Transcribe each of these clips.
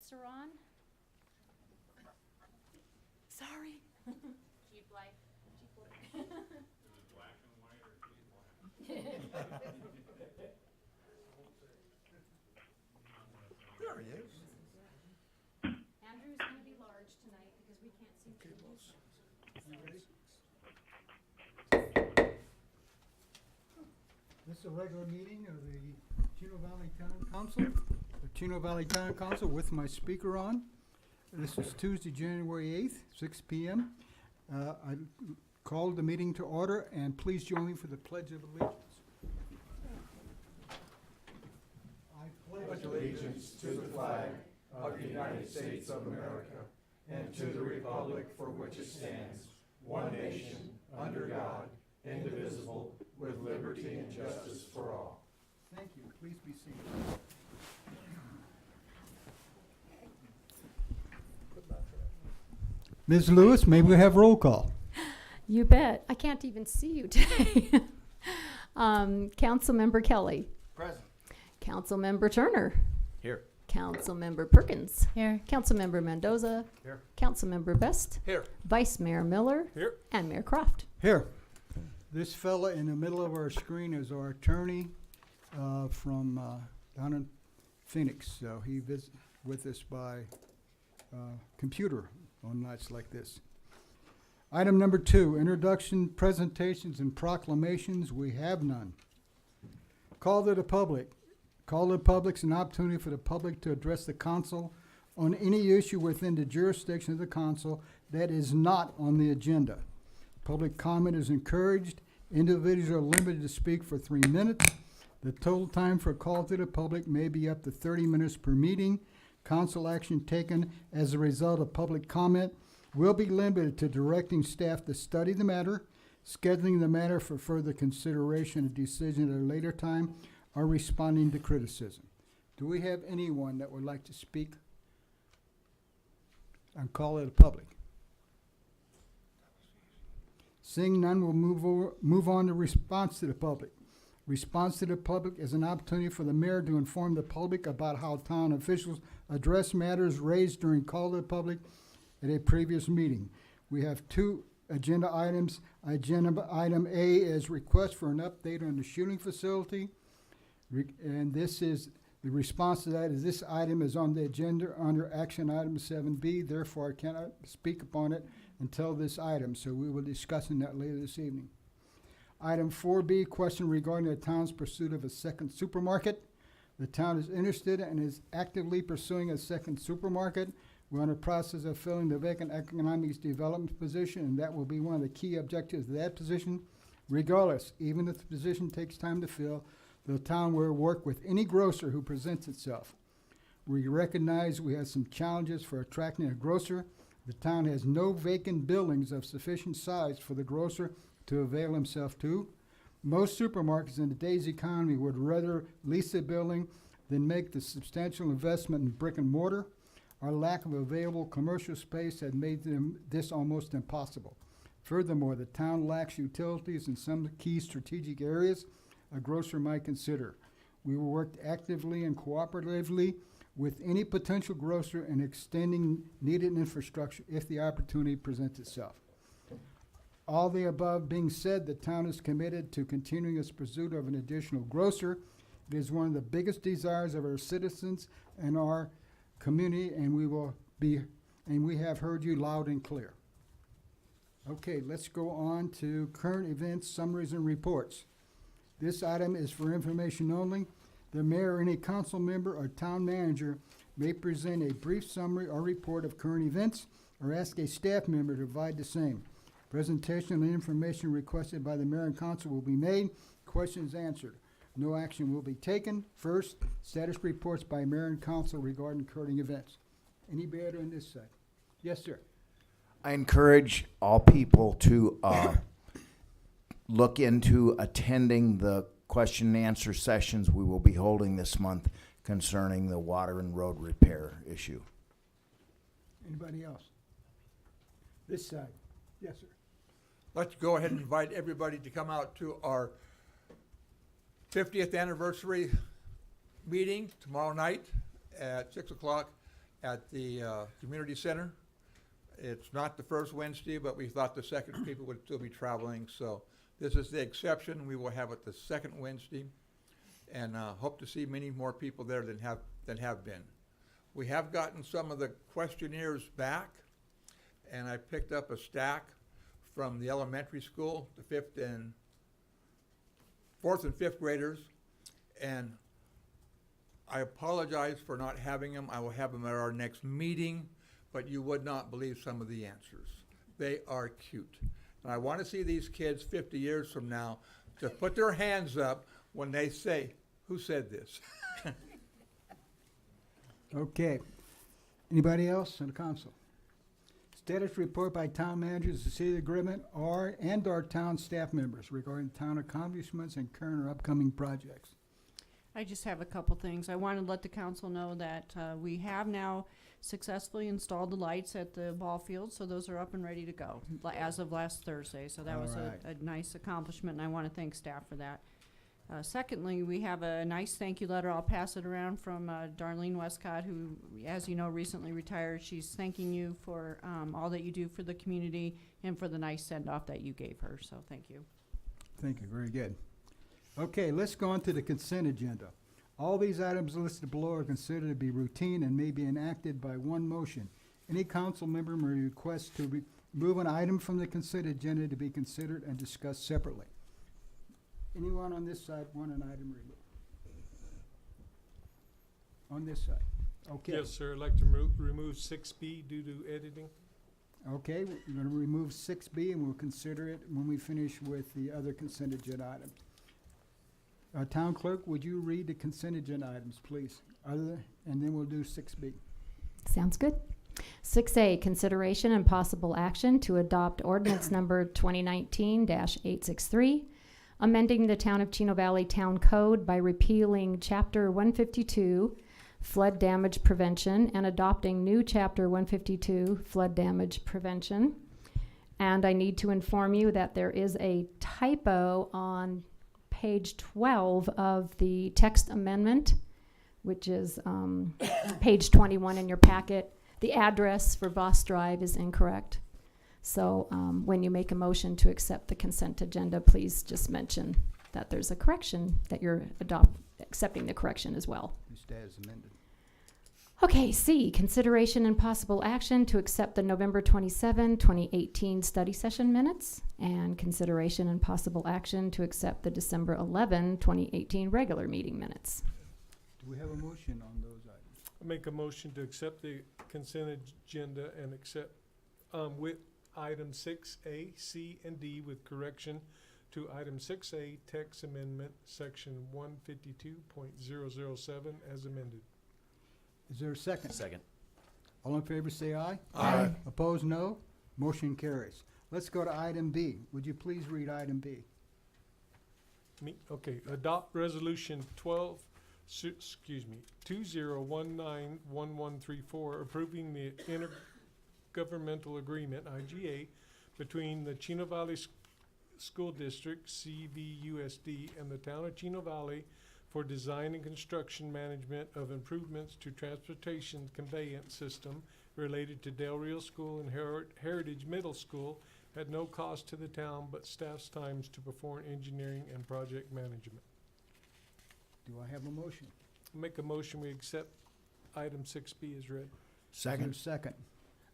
lights are on. Sorry. Cheap life. Cheap work. Is it black and white or cheap black? There he is. Andrew's gonna be large tonight because we can't see Okay, trees. you ready? This is a regular meeting of the Chino Valley Town Council, the Chino Valley Town Council with my speaker on. This is Tuesday, January 8th, 6 p.m. I called the meeting to order, and please join me for the Pledge of Allegiance. I Pledge allegiance to the flag of the United States of America and to the republic for which it stands, one nation, under God, indivisible, with liberty and justice for all. Thank you. Please be seated. Ms. Lewis, may we have roll call? You bet. I can't even see you today. Councilmember Kelly. Present. Councilmember Turner. Here. Councilmember Perkins. Here. Councilmember Mendoza. Here. Councilmember Best. Here. Vice Mayor Miller. Here. And Mayor Croft. Here. This fella in the middle of our screen is our attorney from down in Phoenix. So he visits with us by computer on nights like this. Item number 2, introduction, presentations, and proclamations. We have none. Call to the public. Call to the public is an opportunity for the public to address the council on any issue within the jurisdiction of the council that is not on the agenda. Public comment is encouraged. Individuals are limited to speak for 3 minutes. The total time for a call to the public may be up to 30 minutes per meeting. Council action taken as a result of public comment will be limited to directing staff to study the matter, scheduling the matter for further consideration and decision at a later time, or responding to criticism. Do we have anyone that would like to speak and call it a public? Seeing none, we'll move on to response to the public. Response to the public is an opportunity for the mayor to inform the public about how town officials address matters raised during call to the public at a previous meeting. We have 2 agenda items. Agenda item A is request for an update on the shooting facility. And this is, the response to that is this item is on the agenda under action item 7B. Therefore, I cannot speak upon it until this item. So we will be discussing that later this evening. Item 4B, question regarding the town's pursuit of a second supermarket. The town is interested and is actively pursuing a second supermarket. We're in the process of filling the vacant economic development position, and that will be one of the key objectives of that position. Regardless, even if the position takes time to fill, the town will work with any grocer who presents itself. We recognize we have some challenges for attracting a grocer. The town has no vacant buildings of sufficient size for the grocer to avail himself to. Most supermarkets in today's economy would rather lease a building than make the substantial investment in brick and mortar. Our lack of available commercial space had made this almost impossible. Furthermore, the town lacks utilities in some key strategic areas a grocer might consider. We will work actively and cooperatively with any potential grocer in extending needed infrastructure if the opportunity presents itself. All the above being said, the town is committed to continuing its pursuit of an additional grocer. It is one of the biggest desires of our citizens and our community, and we have heard you loud and clear. Okay, let's go on to current events, summaries, and reports. This item is for information only. The mayor or any council member or town manager may present a brief summary or report of current events or ask a staff member to provide the same. Presentation of the information requested by the mayor and council will be made, questions answered. No action will be taken. First, status reports by mayor and council regarding current events. Anybody on this side? Yes, sir. I encourage all people to look into attending the question and answer sessions we will be holding this month concerning the water and road repair issue. Anybody else? This side. Yes, sir. Let's go ahead and invite everybody to come out to our 50th anniversary meeting tomorrow night at 6 o'clock at the community center. It's not the first Wednesday, but we thought the second people would still be traveling, so this is the exception. We will have it the second Wednesday, and hope to see many more people there than have been. We have gotten some of the questionnaires back, and I picked up a stack from the elementary school, the fourth and fifth graders, and I apologize for not having them. I will have them at our next meeting, but you would not believe some of the answers. They are cute. And I want to see these kids 50 years from now to put their hands up when they say, "Who said this?" Okay. Anybody else on the council? Status report by town managers, the city agreement, and our town staff members regarding town accomplishments and current or upcoming projects. I just have a couple things. I want to let the council know that we have now successfully installed the lights at the ball field, so those are up and ready to go as of last Thursday. So that was Alright. a nice accomplishment, and I want to thank staff for that. Secondly, we have a nice thank you letter. I'll pass it around from Darlene Westcott, who, as you know, recently retired. She's thanking you for all that you do for the community and for the nice send-off that you gave her. So thank you. Thank you, very good. Okay, let's go on to the consent agenda. All these items listed below are considered to be routine and may be enacted by one motion. Any council member may request to remove an item from the consent agenda to be considered and discussed separately. Anyone on this side want an item removed? On this side? Okay. Yes, sir. I'd like to remove 6B due to editing. Okay, we're gonna remove 6B and we'll consider it when we finish with the other consent agenda items. Town clerk, would you read the consent agenda items, please? And then we'll do 6B. Sounds good. 6A, consideration and possible action to adopt ordinance number 2019-863, amending the Town of Chino Valley Town Code by repealing Chapter 152, flood damage prevention, and adopting new Chapter 152, flood damage prevention. And I need to inform you that there is a typo on page 12 of the text amendment, which is page 21 in your packet. The address for Voss Drive is incorrect. So when you make a motion to accept the consent agenda, please just mention that there's a correction, that you're accepting the correction as well. Just as amended. Okay, C, consideration and possible action to accept the November 27, 2018 study session minutes, and consideration and possible action to accept the December 11, 2018 regular meeting minutes. Do we have a motion on those items? I make a motion to accept the consent agenda and accept with item 6A, C, and D with correction to item 6A, text amendment, section 152.007 as amended. Is there a second? Second. All in favor say aye. Aye. Opposed, no. Motion carries. Let's go to item B. Would you please read item B? Okay, adopt resolution 2019-1134 approving the intergovernmental agreement, IGA, between the Chino Valley School District, CVUSD, and the Town of Chino Valley for design and construction management of improvements to transportation conveyance system related to Del Rio School and Heritage Middle School at no cost to the town but staff's times to perform engineering and project management. Do I have a motion? Make a motion we accept item 6B as read. Is there a Second. second?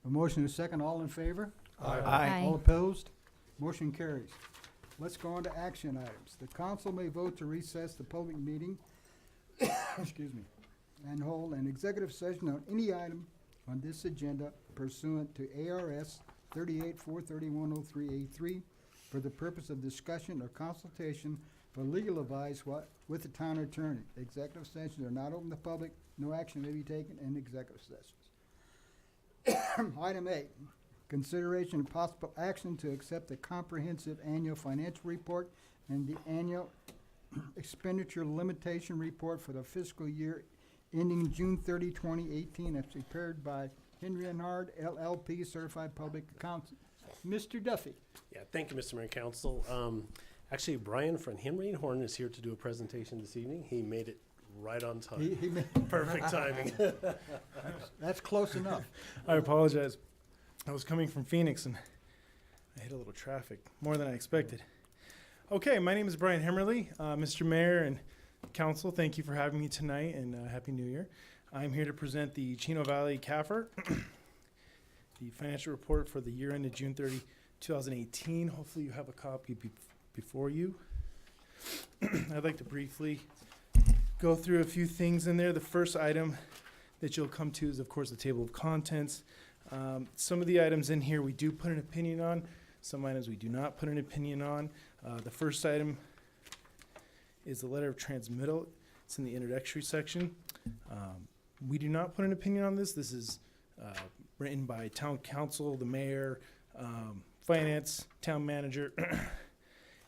A motion and a second. All in favor? Aye. All opposed? Motion carries. Let's go on to action items. The council may vote to recess the public meeting, excuse me, and hold an executive session on any item on this agenda pursuant to ARS 38-431-03A3 for the purpose of discussion or consultation for legal advice with the town attorney. Executive sessions are not open to the public. No action may be taken in executive sessions. Item 8. Consideration and possible action to accept the comprehensive annual financial report and the annual expenditure limitation report for the fiscal year ending June 30, 2018, as prepared by Henry & Hard, LLP, Certified Public Accountant. Mr. Duffy. Yeah, thank you, Mr. Mayor and Council. Actually, Brian from Henry & Horn is here to do a presentation this evening. He made it right on time. He Perfect timing. that's close enough. I apologize. I was coming from Phoenix and I hit a little traffic, more than I expected. Okay, my name is Brian Hemmerly. Mr. Mayor and Council, thank you for having me tonight, and Happy New Year. I'm here to present the Chino Valley CAFR, the financial report for the year ended June 30, 2018. Hopefully you have a copy before you. I'd like to briefly go through a few things in there. The first item that you'll come to is, of course, the table of contents. Some of the items in here we do put an opinion on. Some items we do not put an opinion on. The first item is the letter of transmittal. It's in the introductory section. We do not put an opinion on this. This is written by town council, the mayor, finance, town manager,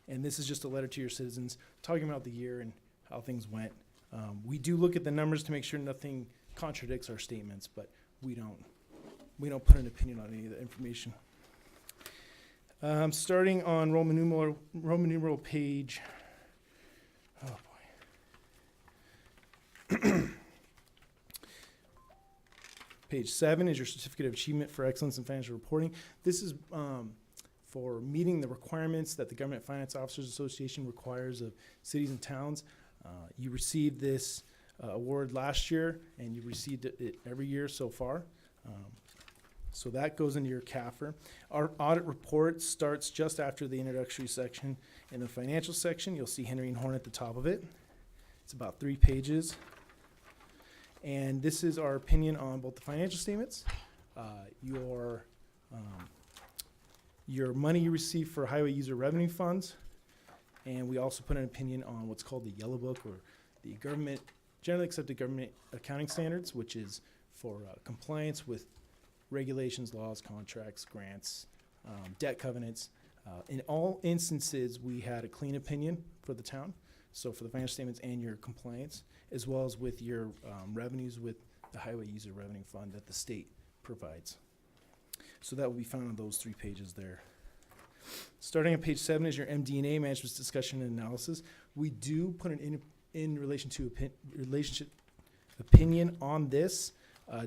and this is just a letter to your citizens talking about the year and how things went. We do look at the numbers to make sure nothing contradicts our statements, but we don't put an opinion on any of the information. Starting on Roman numeral page. Oh boy. Page 7 is your Certificate of Achievement for Excellence in Financial Reporting. This is for meeting the requirements that the Government Finance Officers Association requires of cities and towns. You received this award last year, and you received it every year so far. So that goes into your CAFR. Our audit report starts just after the introductory section. In the financial section, you'll see Henry and Horn at the top of it. It's about 3 pages. And this is our opinion on both the financial statements, your money you receive for highway user revenue funds, and we also put an opinion on what's called the Yellow Book, or the generally accepted government accounting standards, which is for compliance with regulations, laws, contracts, grants, debt covenants. In all instances, we had a clean opinion for the town. So for the financial statements and your compliance, as well as with your revenues with the Highway User Revenue Fund that the state provides. So that will be found on those 3 pages there. Starting on page 7 is your MD&A, Management's Discussion and Analysis. We do put an in relation to relationship opinion on this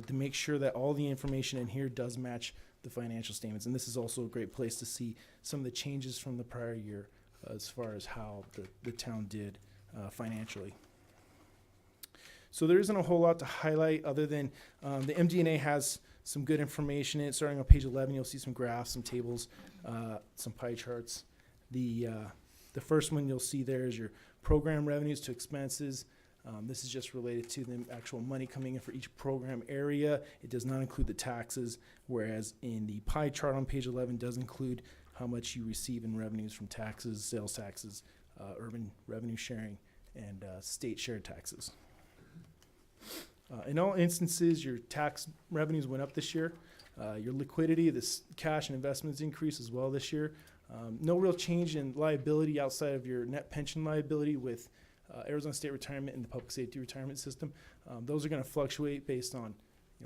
to make sure that all the information in here does match the financial statements. And this is also a great place to see some of the changes from the prior year as far as how the town did financially. So there isn't a whole lot to highlight other than the MD&A has some good information in it. Starting on page 11, you'll see some graphs, some tables, some pie charts. The first one you'll see there is your program revenues to expenses. This is just related to the actual money coming in for each program area. It does not include the taxes, whereas in the pie chart on page 11 does include how much you receive in revenues from taxes, sales taxes, urban revenue sharing, and state share taxes. In all instances, your tax revenues went up this year. Your liquidity, this cash and investments increased as well this year. No real change in liability outside of your net pension liability with Arizona State Retirement and the Public Safety Retirement System. Those are going to fluctuate based on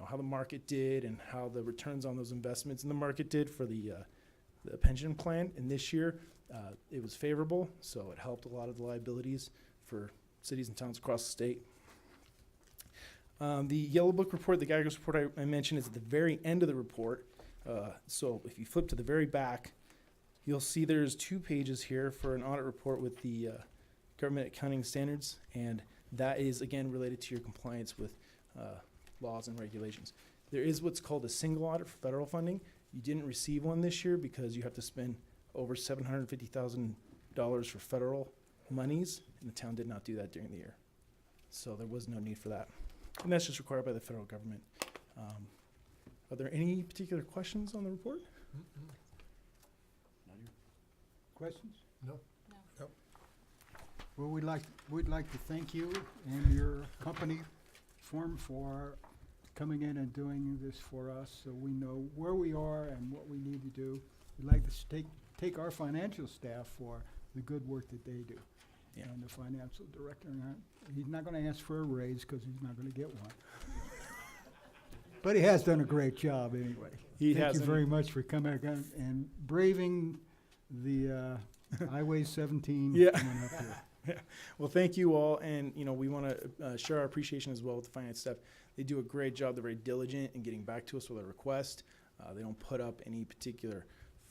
how the market did and how the returns on those investments in the market did for the pension plan. And this year, it was favorable, so it helped a lot of the liabilities for cities and towns across the state. The Yellow Book report, the Geiger's report I mentioned, is at the very end of the report. So if you flip to the very back, you'll see there's 2 pages here for an audit report with the government accounting standards, and that is, again, related to your compliance with laws and regulations. There is what's called a single audit for federal funding. You didn't receive one this year because you have to spend over $750,000 for federal monies, and the town did not do that during the year. So there was no need for that. And that's just required by the federal government. Are there any particular questions on the report? Questions? No. No. Well, we'd like to thank you and your company for coming in and doing this for us, so we know where we are and what we need to do. We'd like to take our financial staff for the good work that they do. Yeah. And the financial director, he's not going to ask for a raise because he's not going to get one. But he has done a great job anyway. Thank you very much for coming and braving the Highway 17 Yeah. coming up here. Well, thank you all, and we want to share our appreciation as well with the finance staff. They do a great job. They're very diligent in getting back to us with a request. They don't put up any particular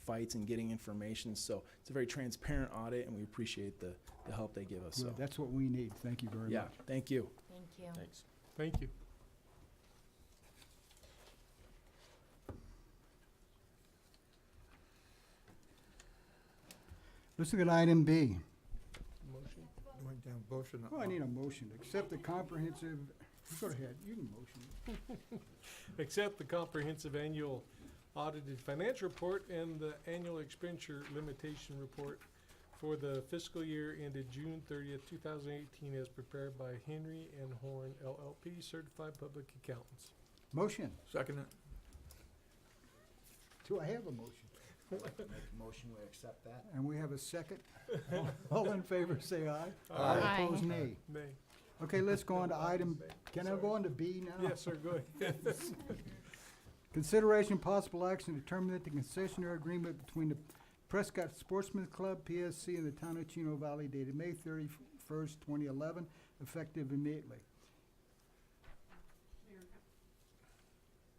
fights in getting information, so it's a very transparent audit, and we appreciate the help they give us. Good, So that's what we need. Thank you very yeah, much. thank you. Thank you. Thanks. Thank you. Let's look at item B. Motion. Went down motion. Oh, I need a motion. Accept the comprehensive, go ahead, you can motion. Accept the comprehensive annual audited financial report and the annual expenditure limitation report for the fiscal year ended June 30th, 2018, as prepared by Henry and Horn LLP, Certified Public Accountants. Motion. Second it. Do I have a motion? Make a motion, we accept that? And we have a second. All in favor, say aye. Aye. Opposed, nay. Nay. Okay, let's go on to item, can I go on to B now? Yes, sir, go ahead. Consideration possible action to terminate the concessionary agreement between the Prescott Sportsman Club, PSC, and the town of Chino Valley dated May 31st, 2011, effective immediately.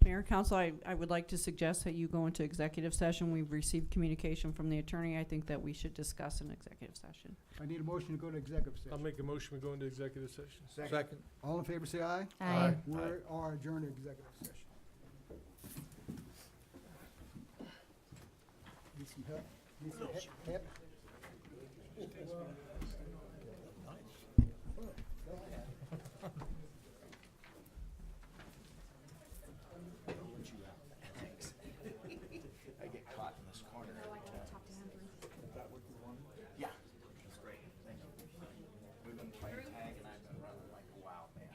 Mayor, Council, I would like to suggest that you go into executive session. We've received communication from the attorney. I think that we should discuss in executive session. I need a motion to go to executive I'll session. make a motion, we go into executive session. Second. All in favor, say aye. Aye. We are adjourned to executive session. Need some help? Need some help? I get caught in this corner. Yeah, that's great. Thank you. We've been playing tag and I've been running like a wild man.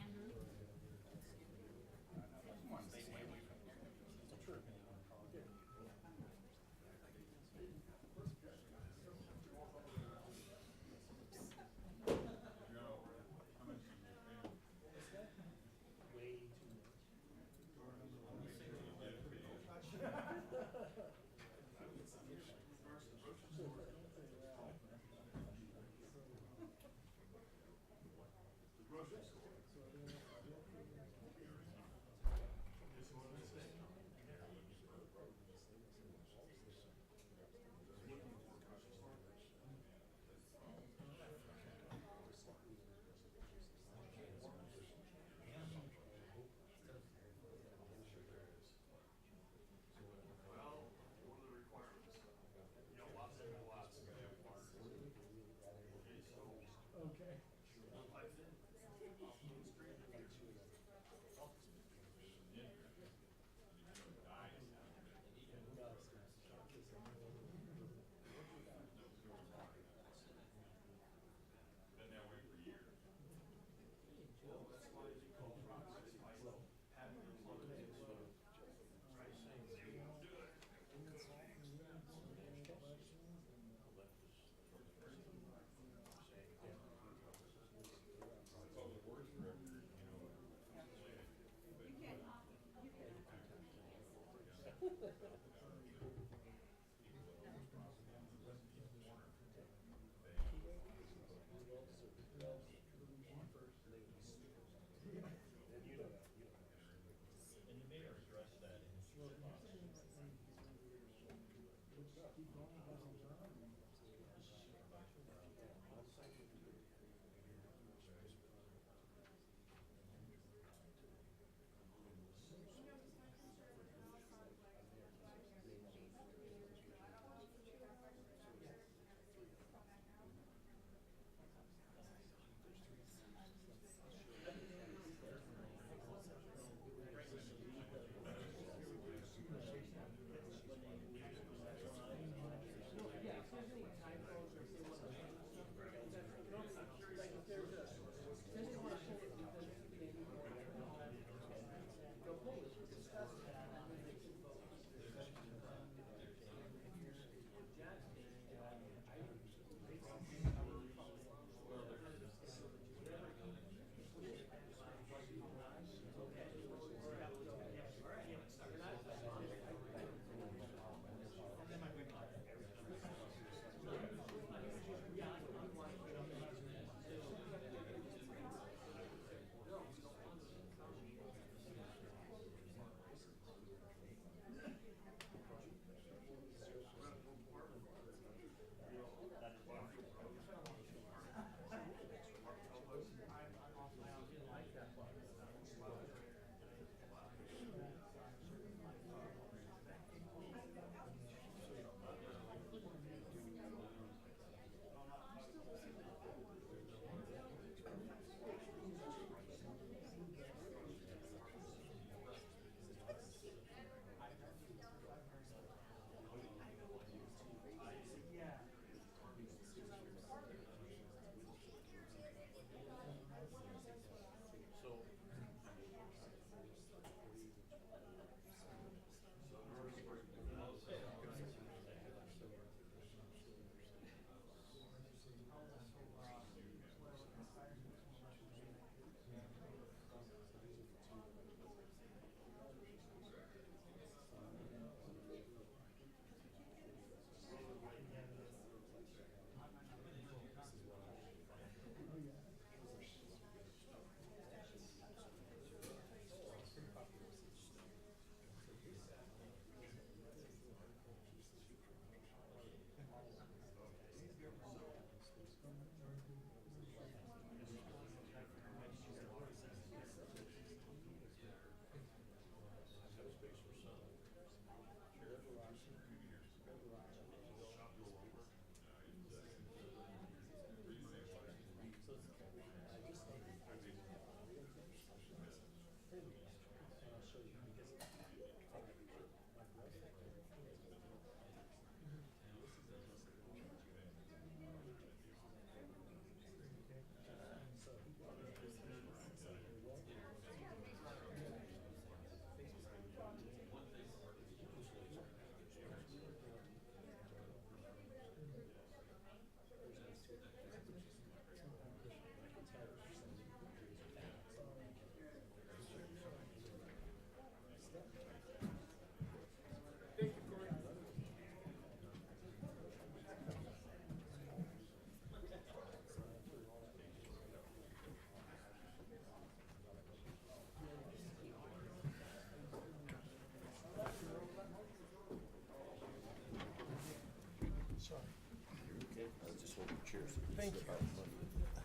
Thank you.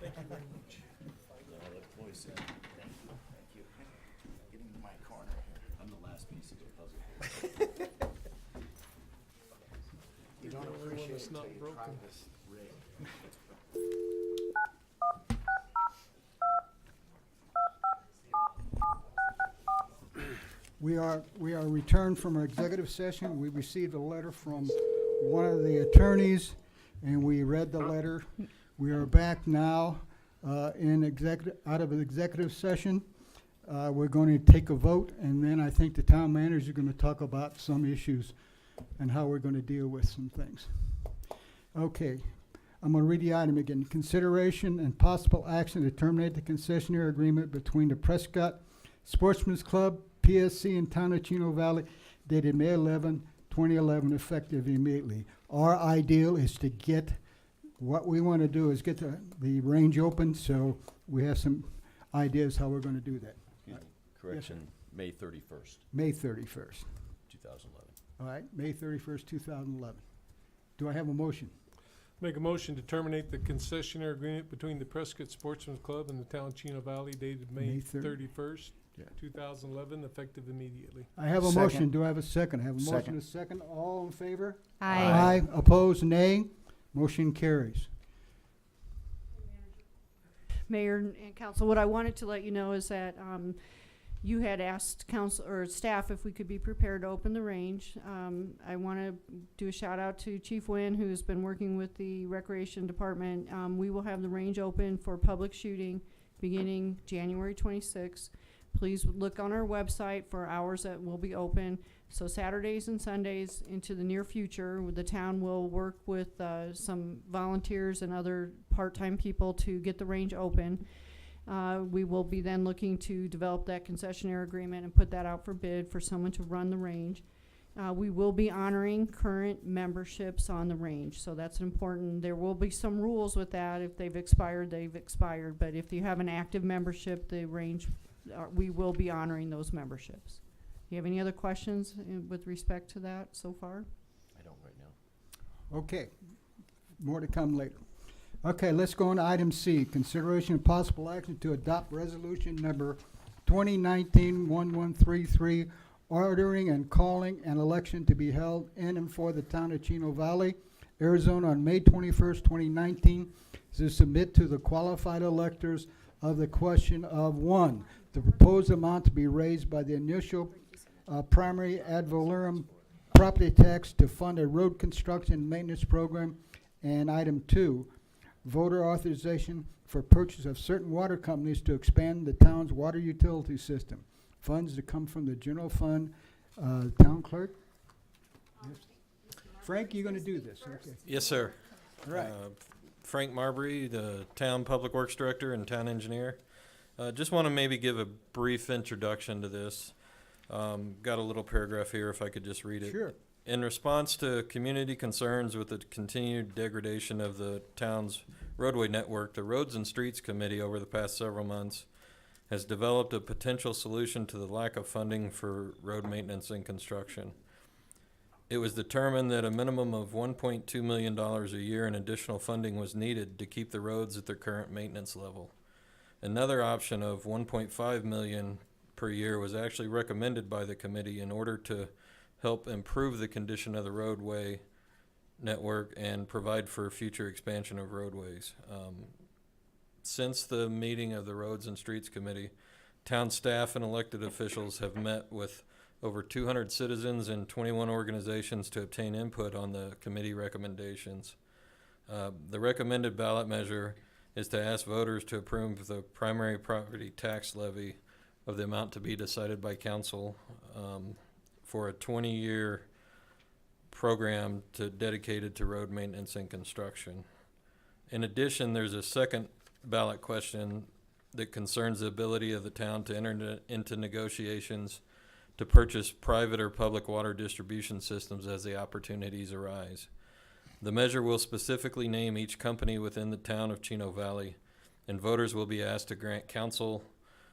Thank you very much. Get into my corner here. I'm the last piece of the puzzle. You don't The only one appreciate that's it not till you broken. try this rig. We are returned from our executive session. We received a letter from one of the attorneys, and we read the letter. We are back now out of an executive session. We're going to take a vote, and then I think the town manager is going to talk about some issues and how we're going to deal with some things. Okay, I'm going to read the item again. Consideration and possible action to terminate the concessionaire agreement between the Prescott Sportsman's Club, PSC, and Town of Chino Valley dated May 11, 2011, effective immediately. Our ideal is to get, what we want to do is get the range open, so we have some ideas how we're going to do that. Excuse me, correction, May 31st, May 31st. 2011. All right, May 31st, 2011. Do I have a motion? Make a motion to terminate the concessionaire agreement between the Prescott Sportsman's Club and the town of Chino Valley dated May May 30. 31st, Yeah. 2011, effective immediately. I have a Second. motion. Do I have a second? I have a motion Second. and a second. All in favor? Aye. Opposed, nay. Motion carries. Mayor and council, what I wanted to let you know is that you had asked council or staff if we could be prepared to open the range. I want to do a shout out to Chief Wynn, who's been working with the Recreation Department. We will have the range open for public shooting beginning January 26th. Please look on our website for hours that will be open. So Saturdays and Sundays into the near future, the town will work with some volunteers and other part-time people to get the range open. We will be then looking to develop that concessionaire agreement and put that out for bid for someone to run the range. We will be honoring current memberships on the range, so that's important. There will be some rules with that. If they've expired, they've expired. But if you have an active membership, the range, we will be honoring those memberships. Do you have any other questions with respect to that so far? I don't right now. Okay, more to come later. Okay, let's go on to item C, consideration of possible action to adopt resolution number 2019-1133, ordering and calling an election to be held in and for the town of Chino Valley, Arizona on May 21st, 2019, to submit to the qualified electors of the question of, one, the proposed amount to be raised by the initial primary ad valorem property tax to fund a road construction and maintenance program, and item 2, voter authorization for purchase of certain water companies to expand the town's water utility system. Funds to come from the general fund. Town clerk? Yes. Frank, you're going to do this, okay. Yes, sir. All right. Frank Marbury, the Town Public Works Director and Town Engineer. Just want to maybe give a brief introduction to this. Got a little paragraph here if I could just read it. Sure. In response to community concerns with the continued degradation of the town's roadway network, the Roads and Streets Committee over the past several months has developed a potential solution to the lack of funding for road maintenance and construction. It was determined that a minimum of $1.2 million a year in additional funding was needed to keep the roads at their current maintenance level. Another option of $1.5 million per year was actually recommended by the committee in order to help improve the condition of the roadway network and provide for future expansion of roadways. Since the meeting of the Roads and Streets Committee, town staff and elected officials have met with over 200 citizens and 21 organizations to obtain input on the committee recommendations. The recommended ballot measure is to ask voters to approve the primary property tax levy of the amount to be decided by council for a 20-year program dedicated to road maintenance and construction. In addition, there's a second ballot question that concerns the ability of the town to enter into negotiations to purchase private or public water distribution systems as the opportunities arise. The measure will specifically name each company within the town of Chino Valley, and voters will be asked to grant council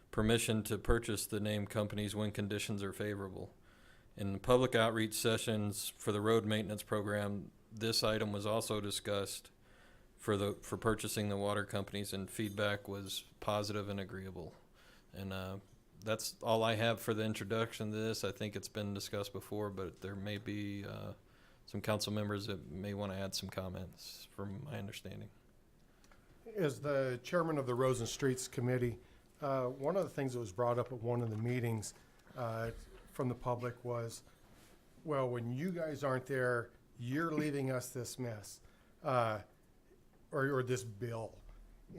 permission to purchase the named companies when conditions are favorable. In the public outreach sessions for the road maintenance program, this item was also discussed for purchasing the water companies, and feedback was positive and agreeable. And that's all I have for the introduction to this. I think it's been discussed before, but there may be some council members that may want to add some comments from my understanding. As the chairman of the Roads and Streets Committee, one of the things that was brought up at one of the meetings from the public was, well, when you guys aren't there, you're leaving us this mess, or this bill.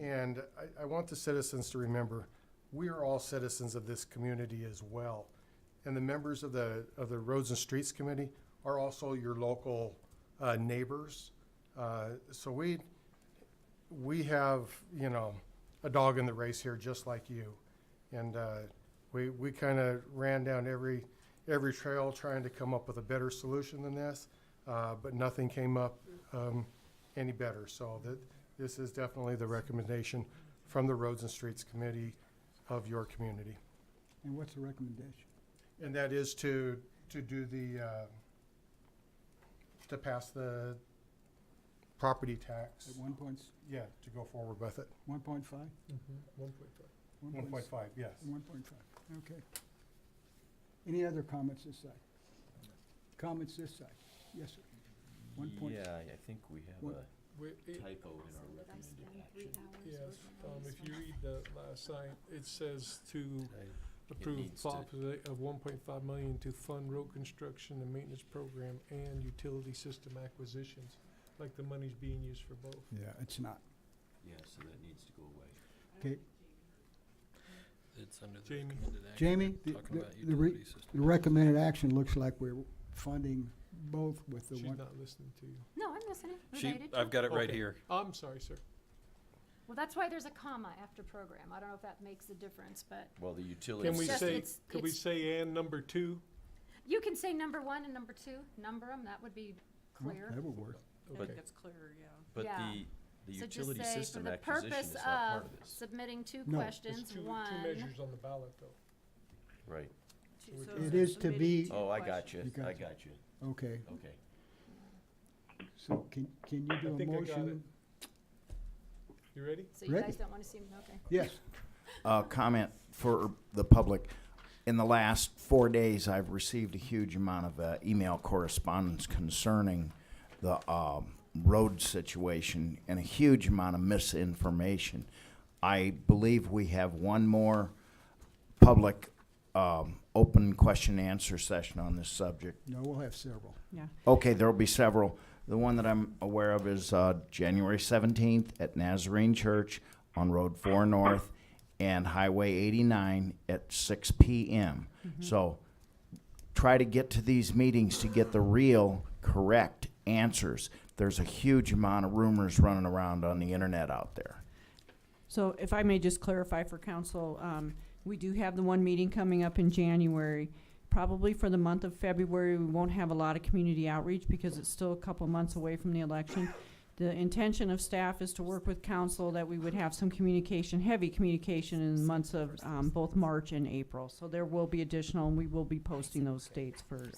And I want the citizens to remember, we are all citizens of this community as well. And the members of the Roads and Streets Committee are also your local neighbors. So we have, you know, a dog in the race here just like you. And we kind of ran down every trail trying to come up with a better solution than this, but nothing came up any better. So this is definitely the recommendation from the Roads and Streets Committee of your community. And what's the recommendation? And that is to do the, to pass the property tax. At 1 point, Yeah, to go forward with it. 1.5? 1.5. 1.5, yes. 1.5, okay. Any other comments this side? Comments this side? Yes, sir. 1 point. Yeah, I think we have One- a typo in our recommended action. Yes, if you read the last line, it says to approve needs to- outlay of 1.5 million to fund road construction and maintenance program and utility system acquisitions, like the money's being used for both. Yeah, it's not. Yeah, so that needs to go away. Okay, It's under the Jamie. recommended action. Jamie, They're talking about the utility system. the recommended action looks like we're funding both with the She's one. not listening to you. No, I'm listening. She, I've got it right Okay. here. I'm sorry, sir. Well, that's why there's a comma after program. I don't know if that makes a difference, but Well, the utility. Can we just- say, it's- could we it's- say and number 2? you can say number 1 and number 2, number them, that would be Well, clear. that would work. I Okay. think it's clearer, yeah. But Yeah. the So just utility say, system for the acquisition purpose is not part of of this. submitting 2 No. There's questions, two 1. measures on the ballot, though. Right. So So we It can- is to be- Oh, I got you. You got I you. got you. Okay, Okay. so can you do I a think I got motion? You ready? So you Ready. guys don't want to see, okay. Yes, Comment for the public. In the last 4 days, I've received a huge amount of email correspondence concerning the road situation and a huge amount of misinformation. I believe we have one more public open question and answer session on this subject. no, we'll have several. Yeah. Okay, there'll be several. The one that I'm aware of is January 17th at Nazarene Church on Road 4 North and Highway 89 at 6 p.m. So try to get to these meetings to get the real, correct answers. There's a huge amount of rumors running around on the internet out there. So if I may just clarify for council, we do have the one meeting coming up in January. Probably for the month of February, we won't have a lot of community outreach because it's still a couple months away from the election. The intention of staff is to work with council that we would have some communication, heavy communication in the months of both March and April. So there will be additional, and we will be posting those dates for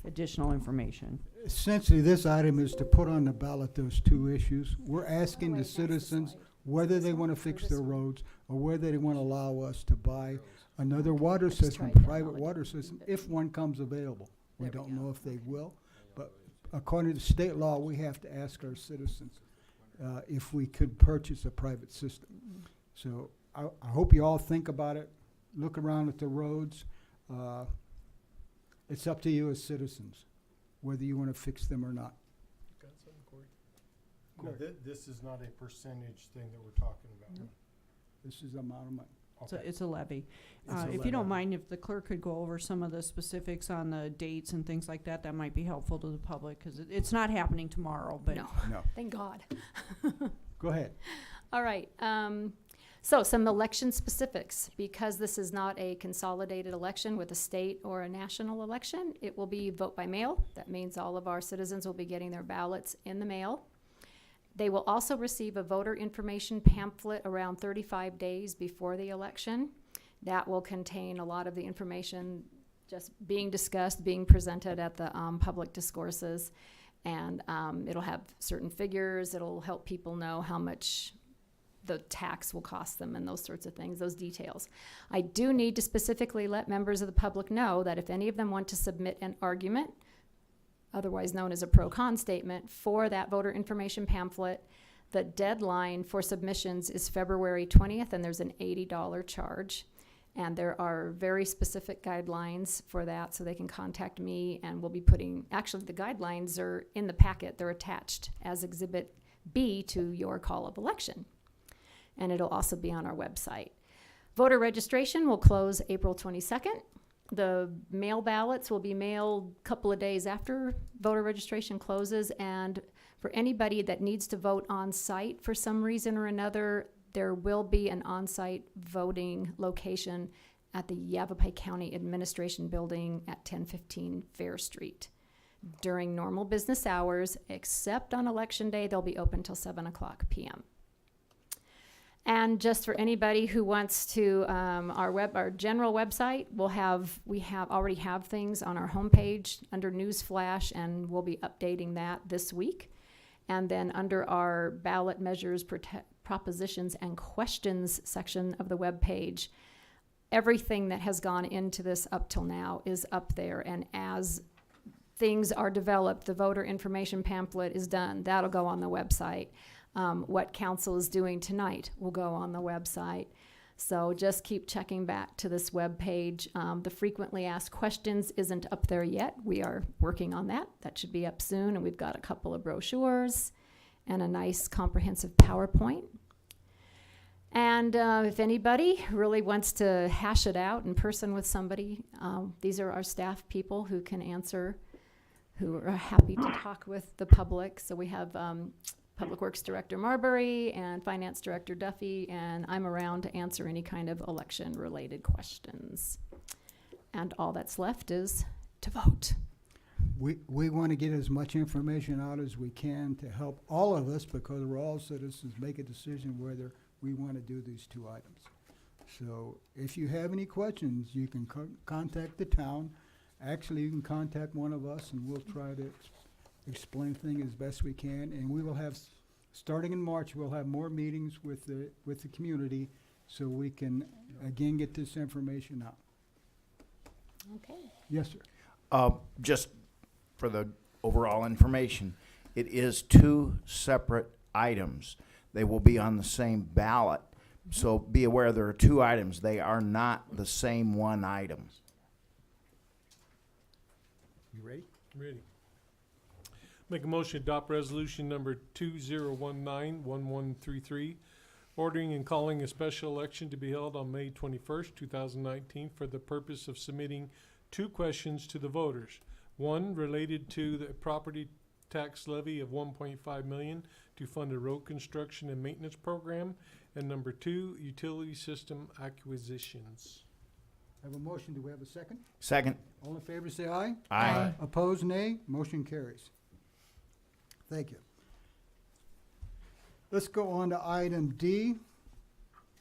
additional information. Essentially, this item is to put on the ballot those 2 issues. We're asking the citizens whether they want to fix their roads or whether they want to allow us to buy another water system, private water system, if one comes available. We don't know if they will, but according to state law, we have to ask our citizens if we could purchase a private system. So I hope you all think about it, look around at the roads. It's up to you as citizens, whether you want to fix them or not. Got something, Corey? No, this is not a percentage thing that we're talking about. No. This is the amount of money. So it's a levy. It's a If you don't levy. mind, if the clerk could go over some of the specifics on the dates and things like that, that might be helpful to the public, because it's not happening tomorrow, but. No, No. thank God. Go ahead. All right, so some election specifics. Because this is not a consolidated election with a state or a national election, it will be vote by mail. That means all of our citizens will be getting their ballots in the mail. They will also receive a voter information pamphlet around 35 days before the election. That will contain a lot of the information just being discussed, being presented at the public discourses. And it'll have certain figures. It'll help people know how much the tax will cost them and those sorts of things, those details. I do need to specifically let members of the public know that if any of them want to submit an argument, otherwise known as a pro-con statement, for that voter information pamphlet, the deadline for submissions is February 20th, and there's an $80 charge. And there are very specific guidelines for that, so they can contact me, and we'll be putting, actually the guidelines are in the packet. They're attached as Exhibit B to your call of election. And it'll also be on our website. Voter registration will close April 22nd. The mail ballots will be mailed a couple of days after voter registration closes, and for anybody that needs to vote on site for some reason or another, there will be an on-site voting location at the Yavapai County Administration Building at 1015 Fair Street during normal business hours, except on Election Day. They'll be open till 7:00 p.m. And just for anybody who wants to, our general website, we already have things on our homepage under News Flash, and we'll be updating that this week. And then under our ballot measures, propositions, and questions section of the webpage, everything that has gone into this up till now is up there. And as things are developed, the voter information pamphlet is done. That'll go on the website. What council is doing tonight will go on the website. So just keep checking back to this web page. The frequently asked questions isn't up there yet. We are working on that. That should be up soon, and we've got a couple of brochures and a nice comprehensive PowerPoint. And if anybody really wants to hash it out in person with somebody, these are our staff people who can answer, who are happy to talk with the public. So we have Public Works Director Marbury and Finance Director Duffy, and I'm around to answer any kind of election-related questions. And all that's left is to vote. We want to get as much information out as we can to help all of us, because we're all citizens, make a decision whether we want to do these two items. So if you have any questions, you can contact the town. Actually, you can contact one of us, and we'll try to explain things as best we can. And we will have, starting in March, we'll have more meetings with the community, so we can again get this information out. Okay. Yes, sir. Just for the overall information, it is two separate items. They will be on the same ballot. So be aware there are two items. They are not the same one item. You ready? Ready. Make a motion to adopt resolution number 2019-1133, ordering and calling a special election to be held on May 21st, 2019 for the purpose of submitting two questions to the voters. One related to the property tax levy of $1.5 million to fund a road construction and maintenance program, and number two, utility system acquisitions. I have a motion. Do we have a second? Second. All in favor, say aye. Aye. Opposed, nay. Motion carries. Thank you. Let's go on to item D.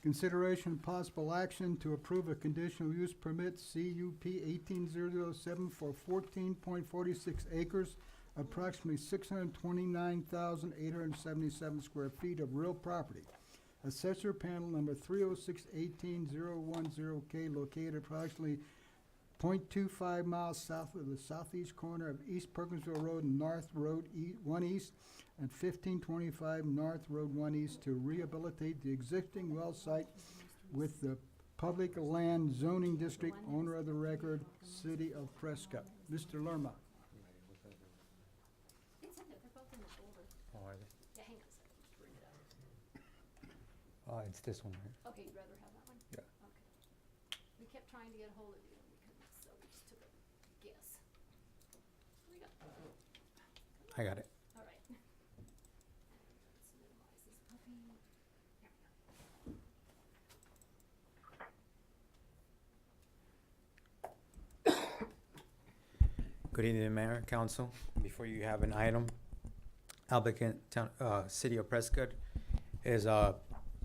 Consideration and possible action to approve a conditional use permit CUP 18007 for 14.46 acres, approximately 629,877 square feet of real property. Assessor panel number 306-18010K, located approximately .25 miles south of the southeast corner of East Perkinsville Road and North Road 1 East and 1525 North Road 1 East to rehabilitate the existing well site with the public land zoning district, owner of the record, City of Prescott. Mr. Lerma. It's in there, they're both in the folder. Oh, are they? Yeah, hang on a second, just bring it out. It's this one, right? Okay, you'd rather have that one? Yeah. Okay. We kept trying to get hold of you, so we just took a guess. We got, I got it. all right. Let's minimize this puppy. Here we go. Good evening, Mayor, Council. Before you have an item, applicant, City of Prescott is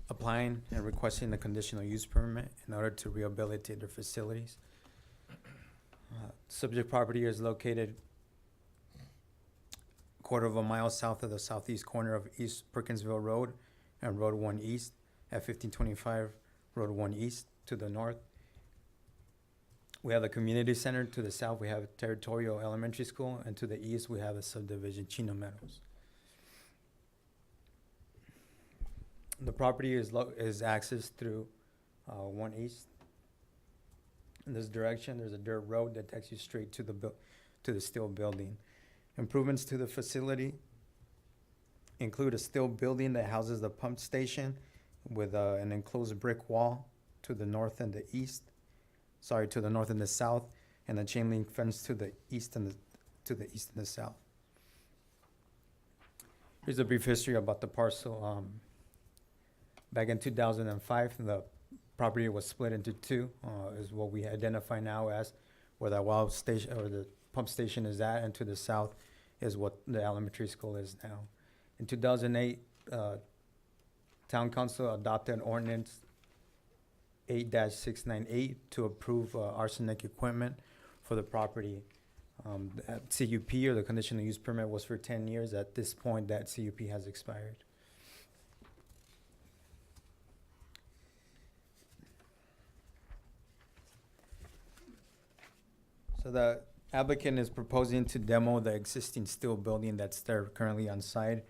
applying and requesting the conditional use permit in order to rehabilitate their facilities. Subject property is located quarter of a mile south of the southeast corner of East Perkinsville Road and Road 1 East at 1525 Road 1 East to the north. We have the community center. To the south, we have Territorial Elementary School, and to the east, we have the subdivision Chino Meadows. The property is accessed through 1 East. In this direction, there's a dirt road that takes you straight to the steel building. Improvements to the facility include a steel building that houses the pump station with an enclosed brick wall to the north and the east. To the north and the south, and a chain link fence to the east and the south. Here's a brief history about the parcel. Back in 2005, the property was split into two, is what we identify now as where the well station or the pump station is at, and to the south is what the elementary school is now. In 2008, Town Council adopted an ordinance 8-698 to approve arsenic equipment for the property. That CUP, or the conditional use permit, was for 10 years. At this point, that CUP has expired. So the applicant is proposing to demo the existing steel building that's there currently on site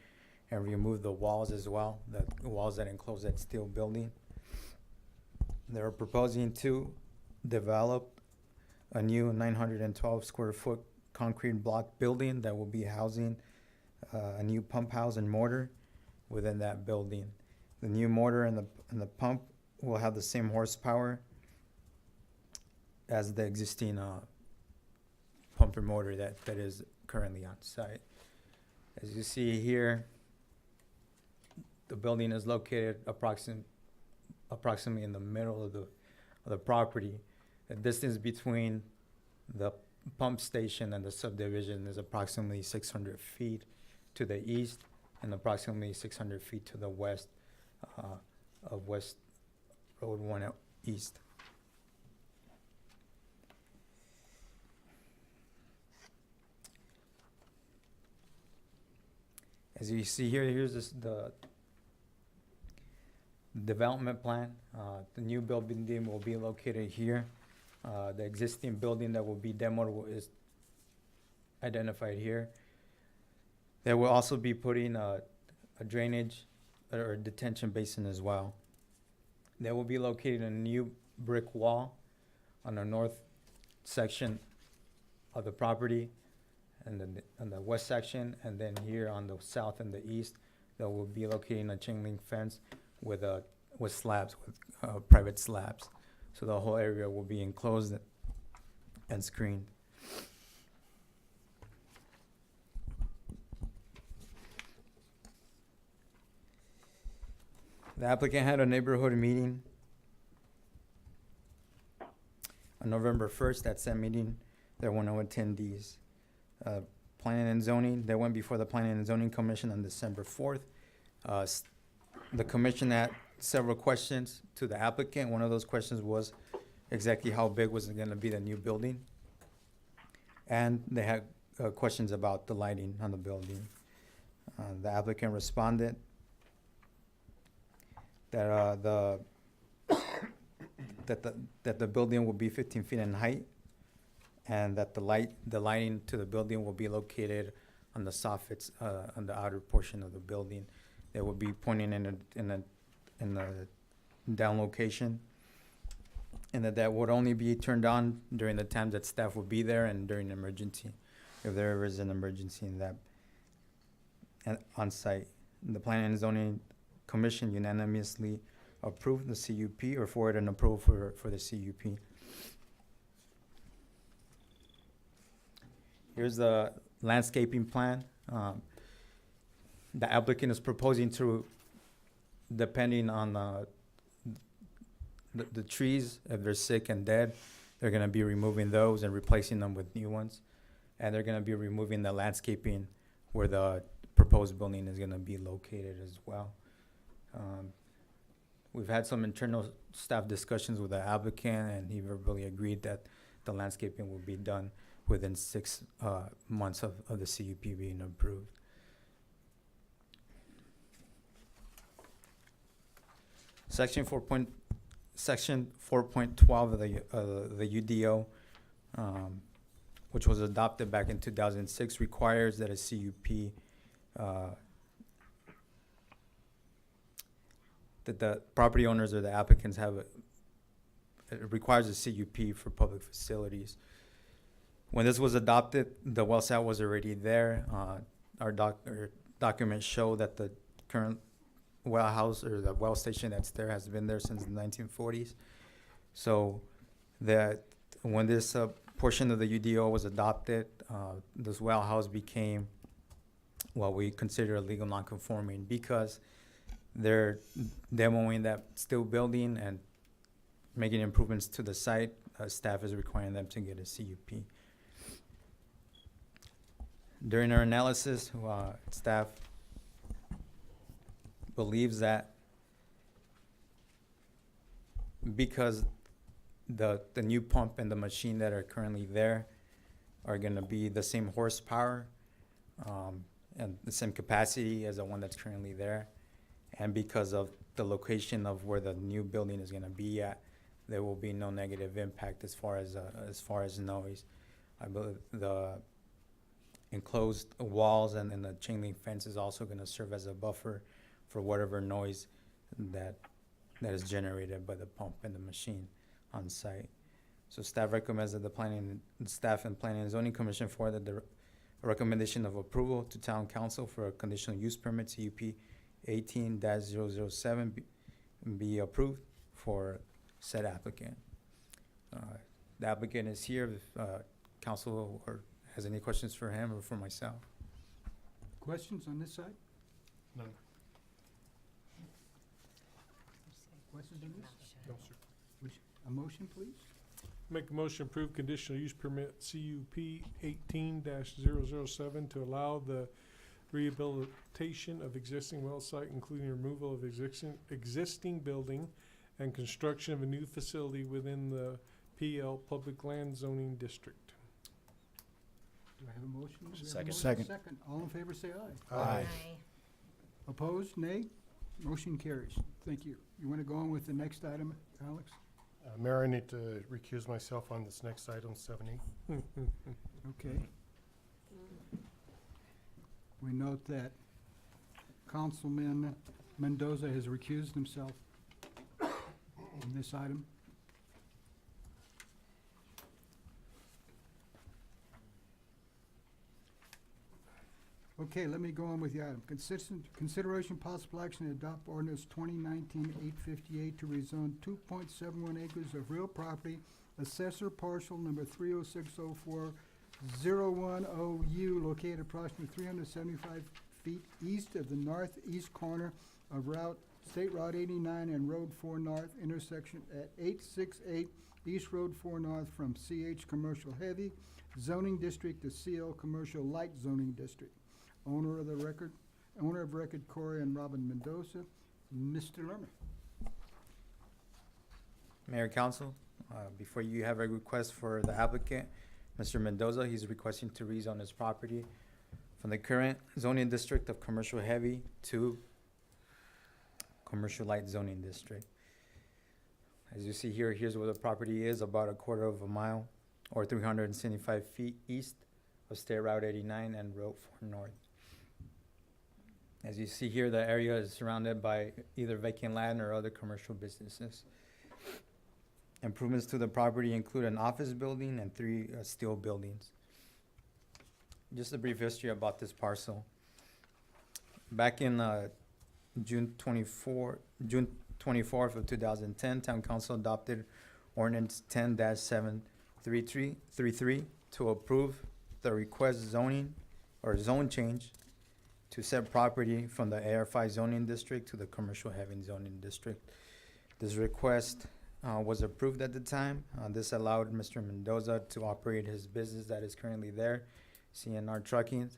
and remove the walls as well, the walls that enclose that steel building. They're proposing to develop a new 912 square foot concrete block building that will be housing a new pump house and mortar within that building. The new mortar and the pump will have the same horsepower as the existing pump and motor that is currently on site. As you see here, the building is located approximately in the middle of the property. The distance between the pump station and the subdivision is approximately 600 feet to the east and approximately 600 feet to the west of West Road 1 East. As you see here, here's the development plan. The new building will be located here. The existing building that will be demoed is identified here. They will also be putting a drainage or detention basin as well. They will be located in a new brick wall on the north section of the property, and then on the west section, and then here on the south and the east, they will be locating a chain link fence with slabs, with private slabs. So the whole area will be enclosed and screened. The applicant had a neighborhood meeting on November 1st. At that meeting, there were no attendees. Planning and zoning, they went before the Planning and Zoning Commission on December 4th. The commission had several questions to the applicant. One of those questions was exactly how big was it gonna be, the new building? And they had questions about the lighting on the building. The applicant responded that the building will be 15 feet in height and that the lighting to the building will be located on the soffits, on the outer portion of the building. They will be pointing in a down location, and that would only be turned on during the time that staff will be there and during emergency, if there ever is an emergency in that on site. The Planning and Zoning Commission unanimously approved the CUP or forwarded an approval for the CUP. Here's the landscaping plan. The applicant is proposing to, depending on the trees, if they're sick and dead, they're gonna be removing those and replacing them with new ones. And they're gonna be removing the landscaping where the proposed building is gonna be located as well. We've had some internal staff discussions with the applicant, and he verbally agreed that the landscaping will be done within 6 months of the CUP being approved. Section 4.12 of the UDO, which was adopted back in 2006, requires that a CUP that the property owners or the applicants it requires a CUP for public facilities. When this was adopted, the well site was already there. Our documents show that the current well house or the well station that's there has been there since the 1940s. So that when this portion of the UDO was adopted, this well house became what we consider a legal non-conforming, because they're demoing that steel building and making improvements to the site. Staff is requiring them to get a CUP. During our analysis, staff believes that because the new pump and the machine that are currently there are going to be the same horsepower and the same capacity as the one that's currently there, and because of the location of where the new building is going to be at, there will be no negative impact as far as noise. I believe the enclosed walls and the chain link fence is also going to serve as a buffer for whatever noise that is generated by the pump and the machine on site. So staff recommends that the staff and Planning and Zoning Commission forward the recommendation of approval to Town Council for a conditional use permit CUP 18-007 be approved for said applicant. The applicant is here. If council has any questions for him or for myself. Questions on this side? None. Questions on this? No, sir. A motion, please? Make a motion to approve conditional use permit CUP 18-007 to allow the rehabilitation of existing well site, including removal of existing building and construction of a new facility within the PL Public Land Zoning District. Do I have a motion? Do we have a Second. motion? Second. Second. All in favor, say aye. Aye. Opposed, nay? Motion carries. Thank you. You want to go on with the next item, Alex? Mayor, I need to recuse myself on this next item, 7E. Okay. We note that Councilman Mendoza has recused himself on this item. Okay, let me go on with the item. Consideration possible action to adopt ordinance 2019-858 to rezone 2.71 acres of real property, assessor parcel number 30604-010U, located approximately 375 feet east of the northeast corner of State Route 89 and Road 4 North intersection at 868 East Road 4 North from CH Commercial Heavy Zoning District to CL Commercial Light Zoning District. Owner of record Corey and Robin Mendoza. Mr. Lerman. Mayor, Council, before you have a request for the applicant, Mr. Mendoza, he's requesting to rezone his property from the current zoning district of commercial heavy to commercial light zoning district. As you see here, here's where the property is, about a quarter of a mile or 375 feet east of State Route 89 and Route 4 North. As you see here, the area is surrounded by either vacant land or other commercial businesses. Improvements to the property include an office building and 3 steel buildings. Just a brief history about this parcel. Back in June 24th of 2010, Town Council adopted Ordinance 10-733 to approve the request zoning or zone change to set property from the AR5 zoning district to the commercial heavy zoning district. This request was approved at the time. This allowed Mr. Mendoza to operate his business that is currently there, CNR Trucking,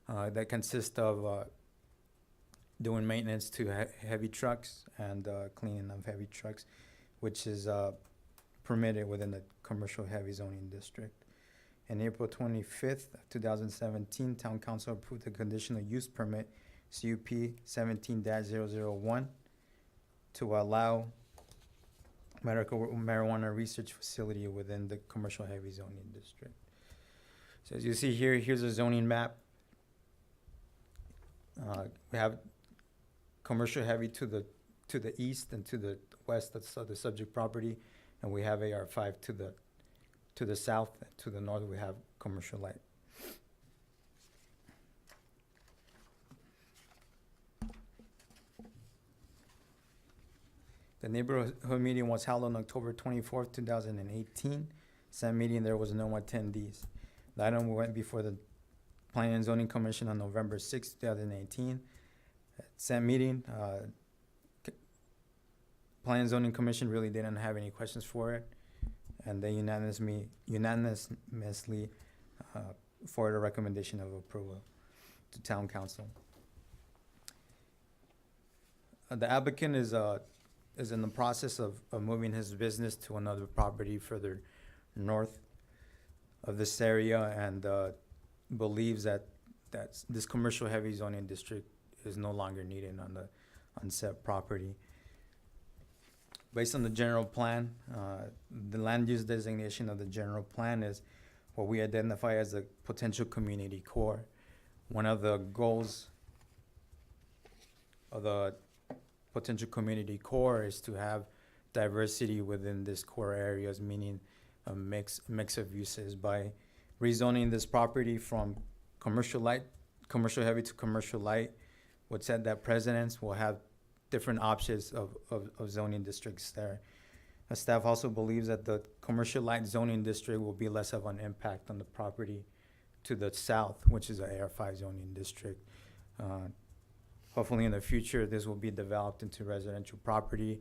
that consists of doing maintenance to heavy trucks and cleaning of heavy trucks, which is permitted within the commercial heavy zoning district. In April 25th, 2017, Town Council approved the conditional use permit, CUP 17-001, to allow medical marijuana research facility within the commercial heavy zoning district. So as you see here, here's a zoning map. We have commercial heavy to the east and to the west, that's the subject property, and we have AR5 to the south. To the north, we have commercial light. The neighborhood meeting was held on October 24th, 2018. Same meeting, there was no attendees. The item went before the Planning and Zoning Commission on November 6th, 2018. At same meeting, Planning and Zoning Commission really didn't have any questions for it, and they unanimously forwarded a recommendation of approval to Town Council. The applicant is in the process of moving his business to another property further north of this area, and believes that this commercial heavy zoning district is no longer needed on said property. Based on the general plan, the land use designation of the general plan is what we identify as a potential community core. One of the goals of the potential community core is to have diversity within this core areas, meaning a mix of uses. By rezoning this property from commercial heavy to commercial light, would set that precedence. We'll have different options of zoning districts there. Staff also believes that the commercial light zoning district will be less of an impact on the property to the south, which is a AR5 zoning district. Hopefully in the future, this will be developed into residential property,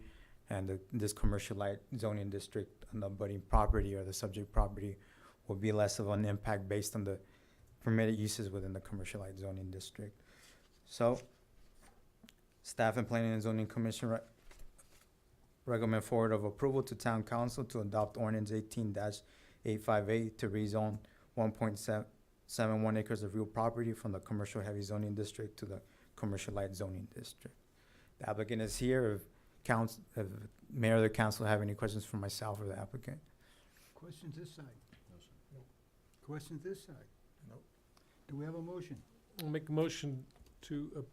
and this commercial light zoning district on the abutting property or the subject property will be less of an impact based on the permitted uses within the commercial light zoning district. So, staff and Planning and Zoning Commission recommend forward of approval to Town Council to adopt Ordinance 18-858 to rezone 1.71 acres of real property from the commercial heavy zoning district to the commercial light zoning district. The applicant is here. If Mayor or the council have any questions for myself or the applicant? Questions this side? No, sir. No. Questions this side? No. Do we have a motion? I'll make a motion to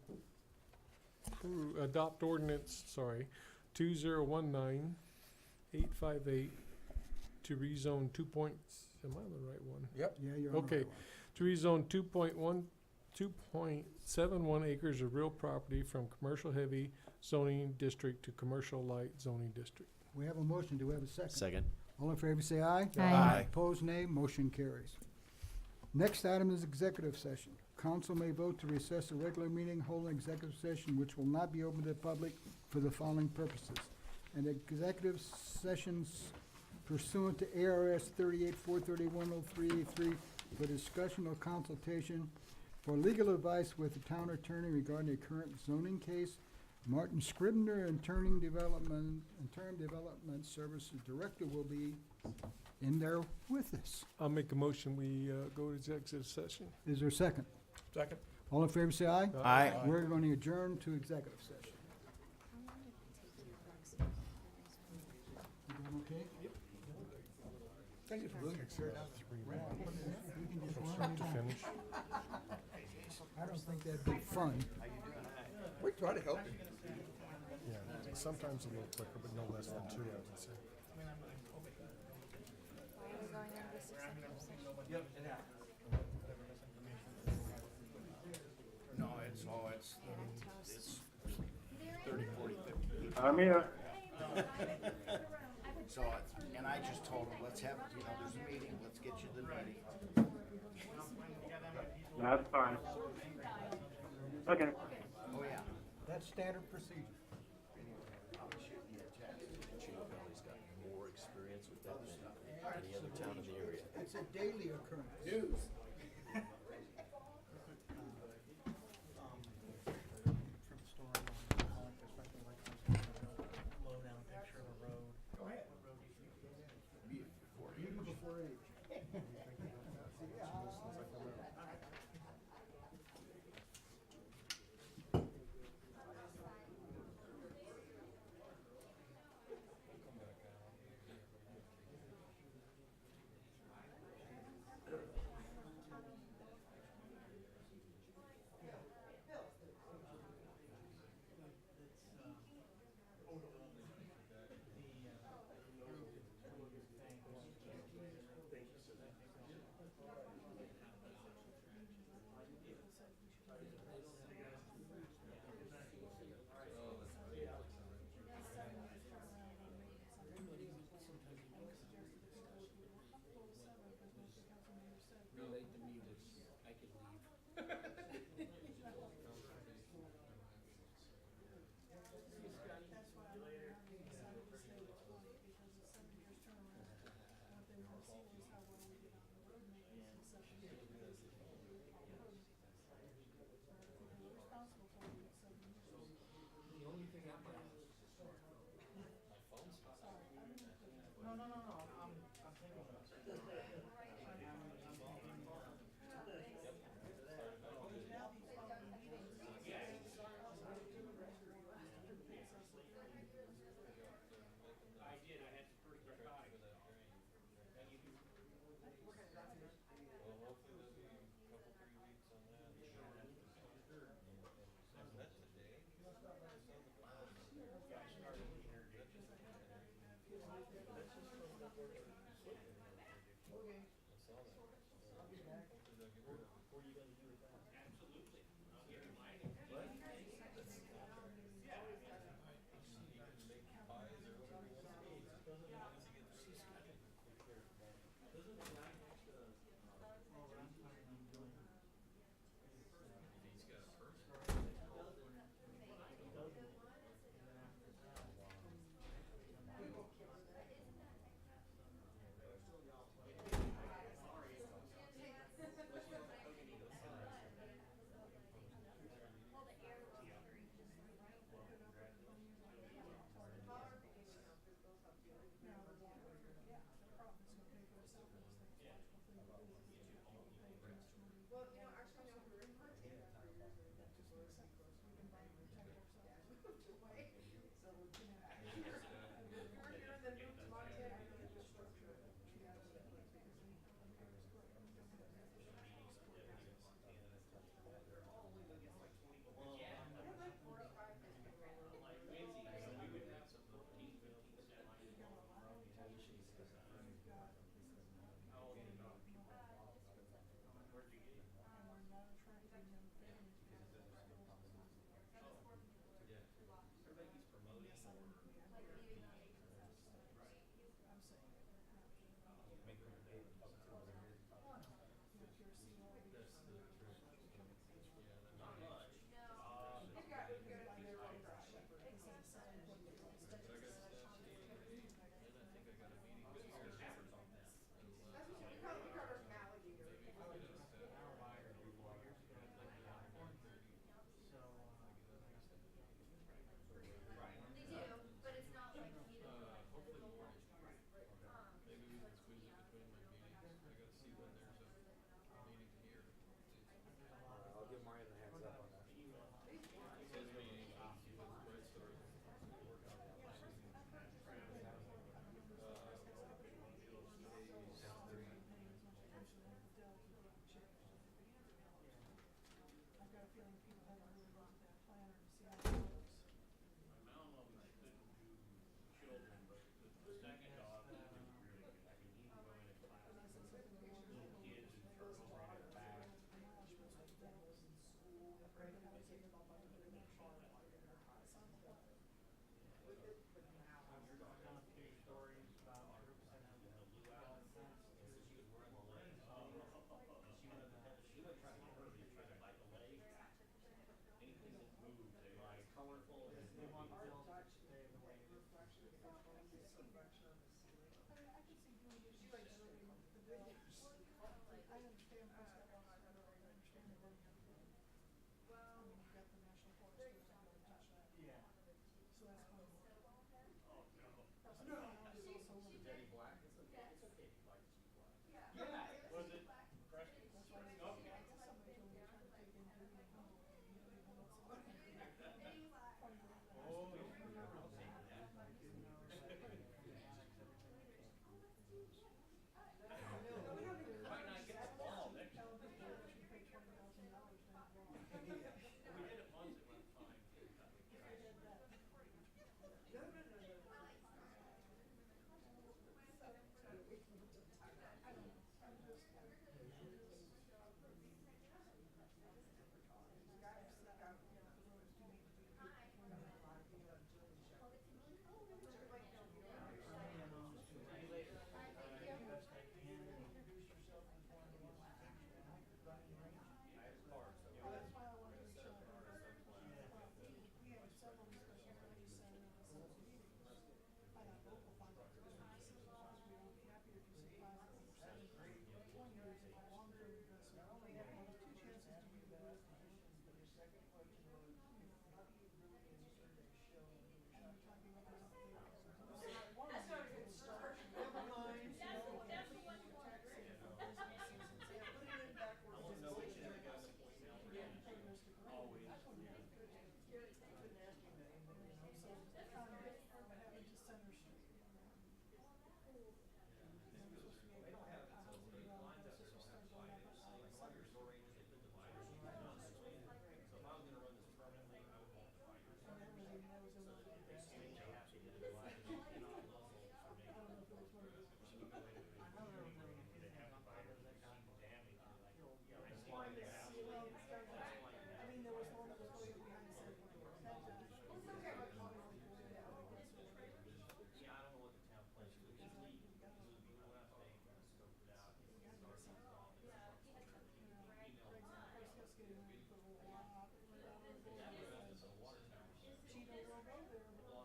adopt ordinance, 2019-858 to rezone am I on the right one? Yeah, you're on the Okay. right one. To rezone 2.71 acres of real property from commercial heavy zoning district to commercial light zoning district. We have a motion. Do we have a second? Second. All in favor, say aye. Aye. Opposed, nay. Motion carries. Next item is executive session. Council may vote to recess a regular meeting, hold an executive session which will not be open to the public for the following purposes. And executive sessions pursuant to ARS 38-431-0383 for discussion or consultation for legal advice with the town attorney regarding a current zoning case. Martin Scribner, Interim Development Services Director, will be in there with us. I'll make a motion, we go to executive session. Is there a second? Second. All in favor, say aye. Aye. We're going to adjourn to executive session. You doing okay? From start to finish. I don't think that'd be fun. We try to help you. Yeah, sometimes a little quicker, but no less than 2, I would say. No, it's 30, 40, 50. I'm here. So, and I just told him, let's have, there's a meeting, let's get you the meeting. That's fine. Okay. Oh, yeah. That's standard procedure. Chino Valley's got more experience with that than any other town in the area. It's a daily occurrence. News. Even before age. colorful and fun-filled. Teddy Black. It's okay if you like to see black. Yeah. Was it fresh? Okay. Oh, might not get the ball next year. We did it once, it went fine.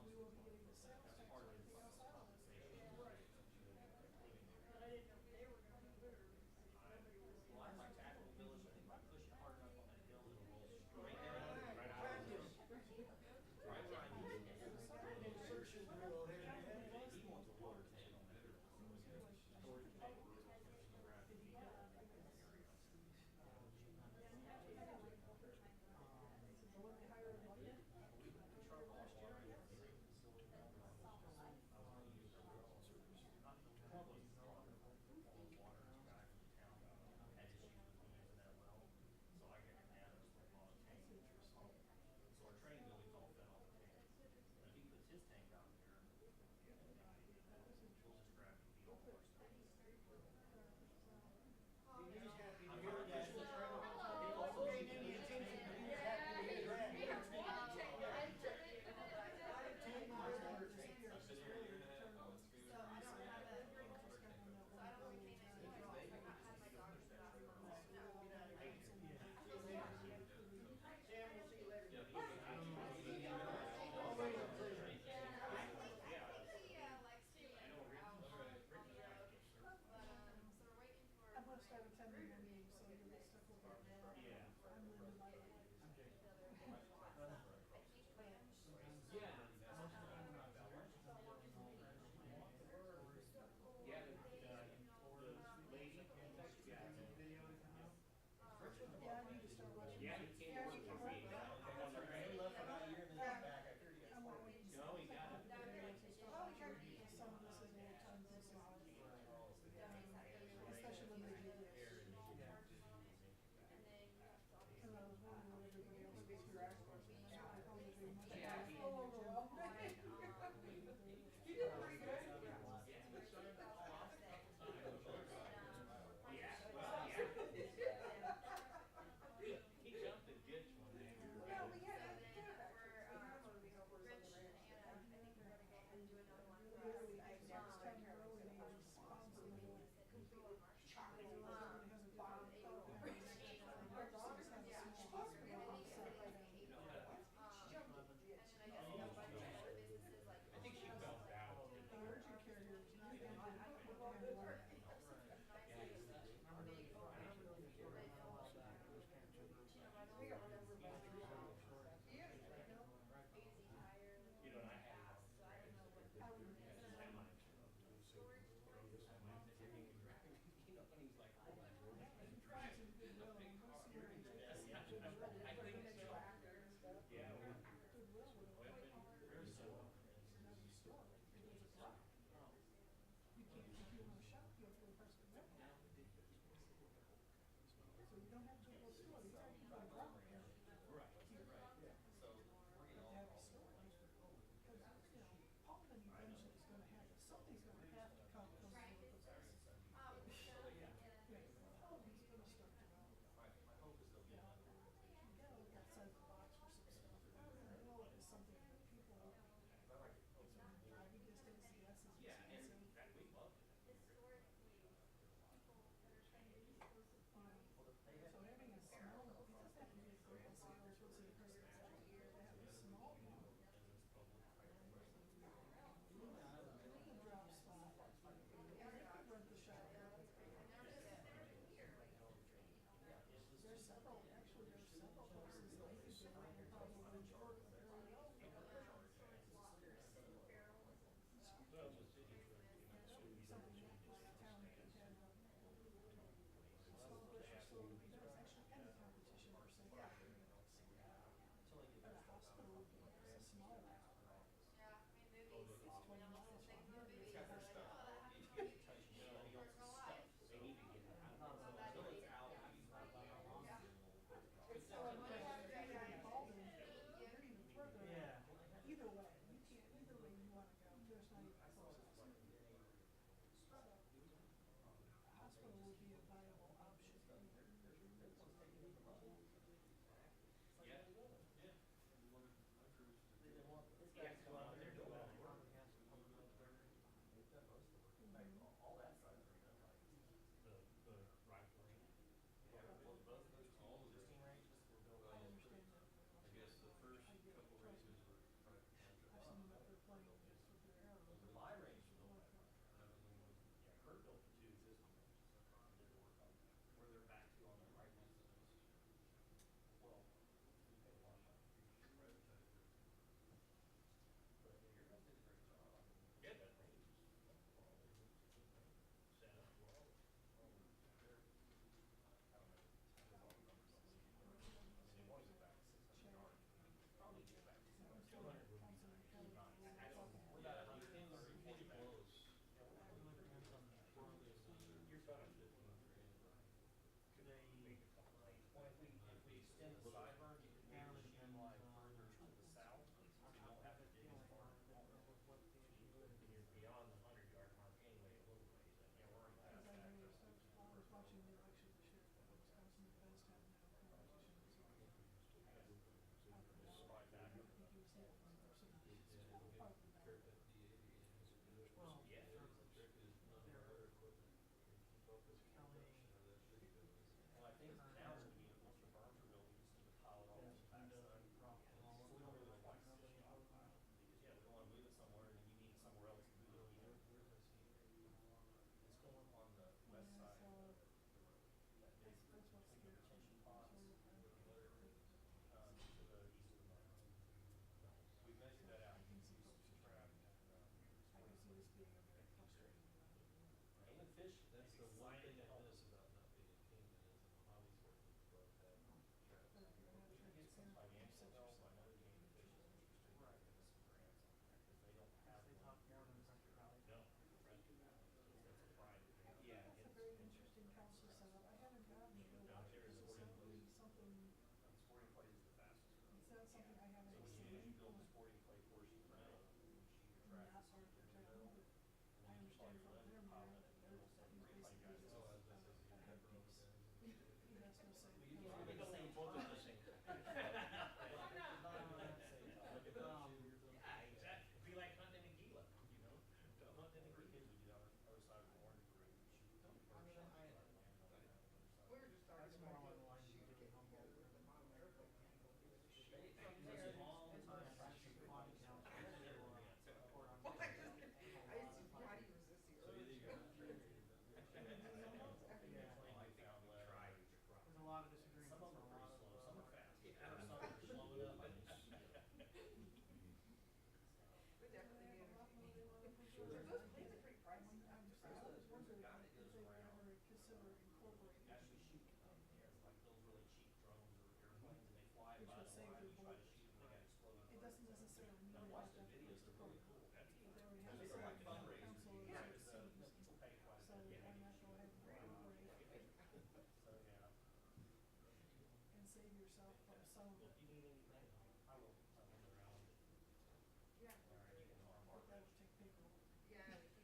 Yeah.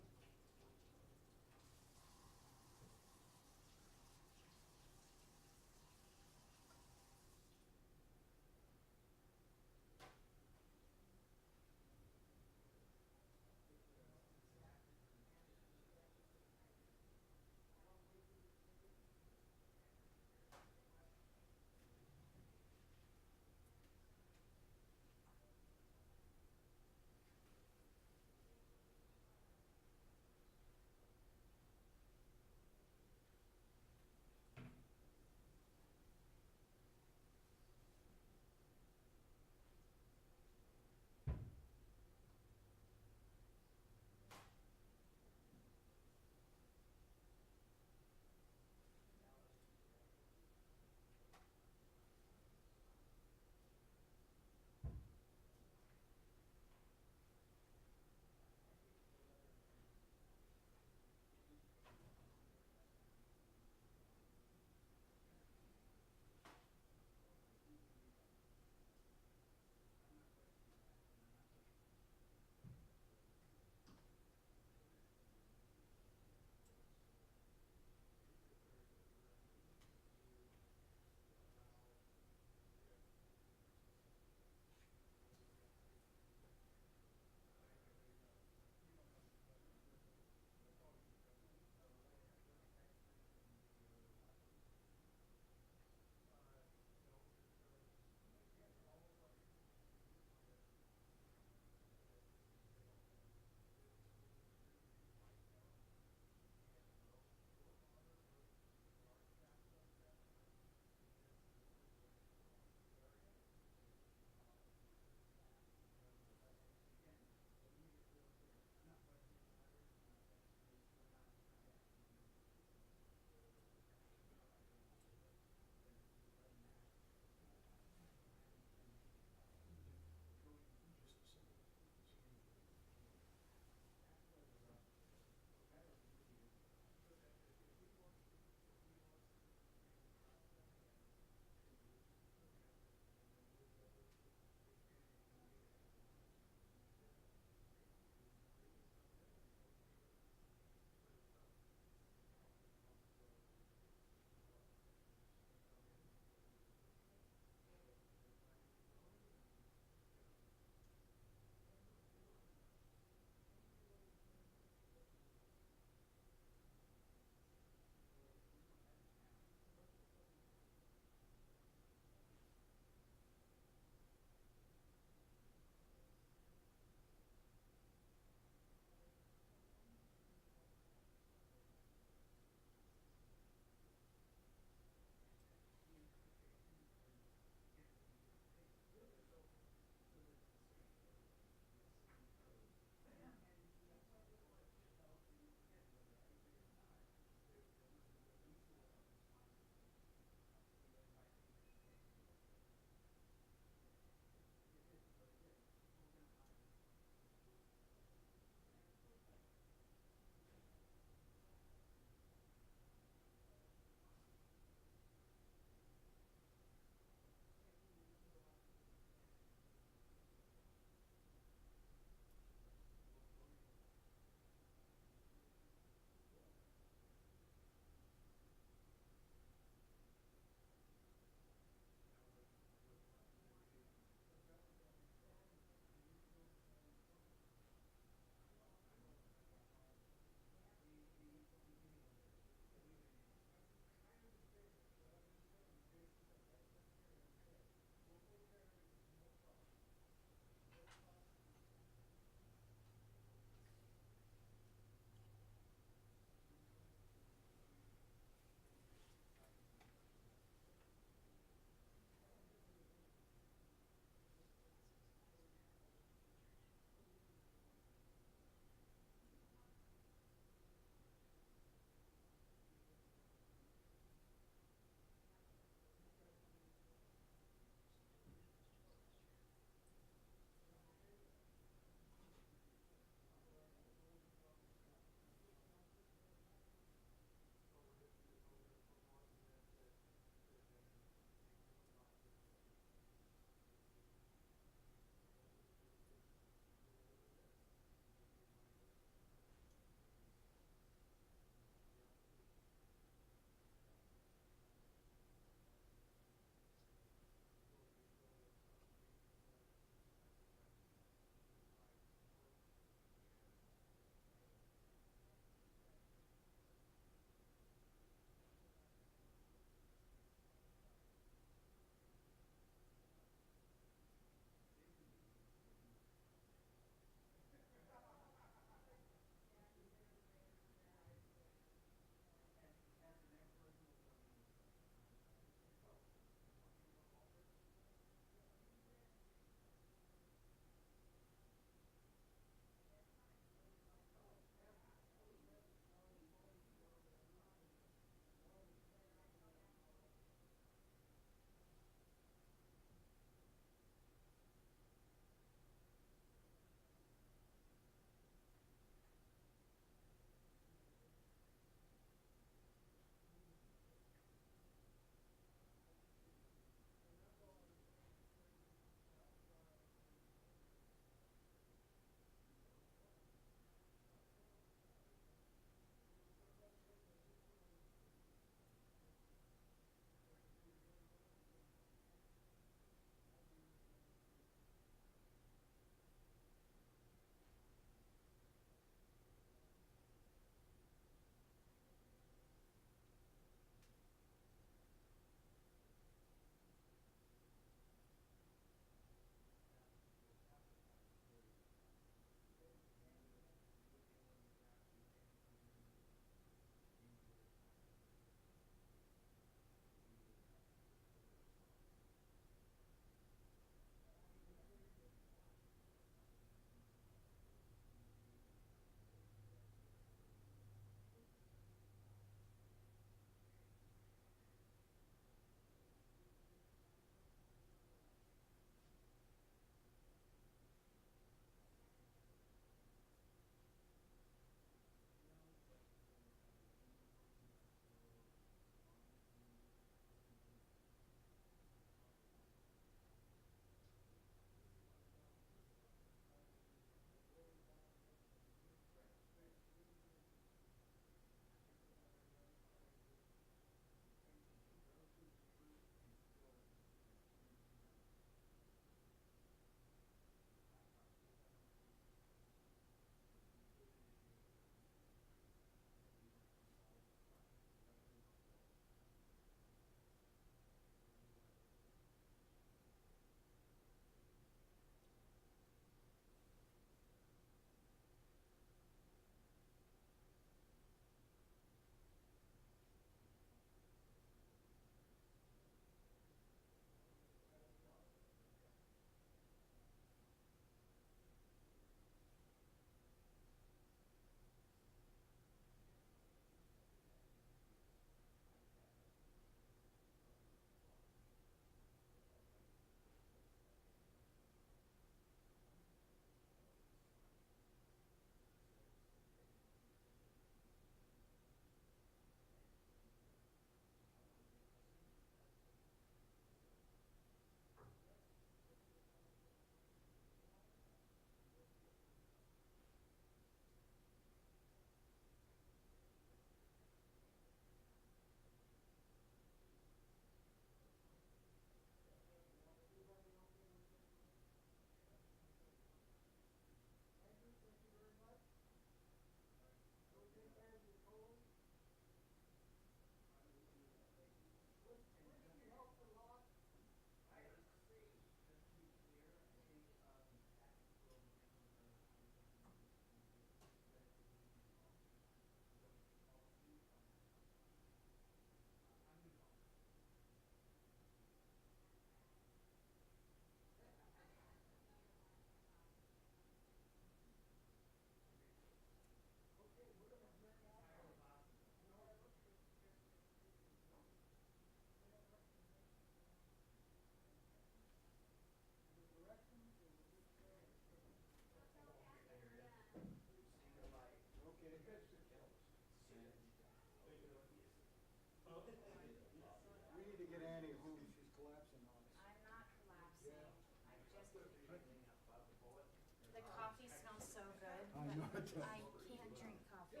can't drink coffee.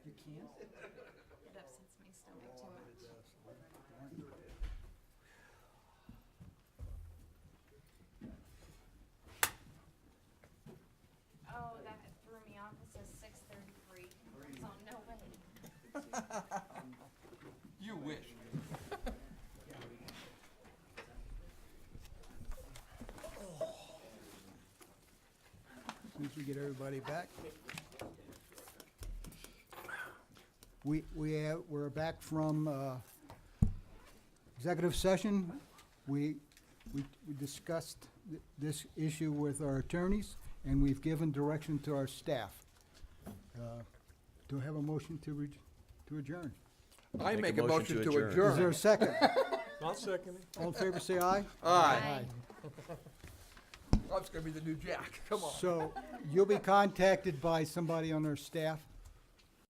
You can't? It upsets my stomach too much. Oh, that threw me off. It says 6:33. So no way. You wish. As soon as we get everybody back. We're back from executive session. We discussed this issue with our attorneys, and we've given direction to our staff. Do I have a motion to adjourn? I make a motion to Is there adjourn. a second? I'll second it. All in favor, say aye. Aye. That's gonna be the new Jack. Come on. So you'll be contacted by somebody on our staff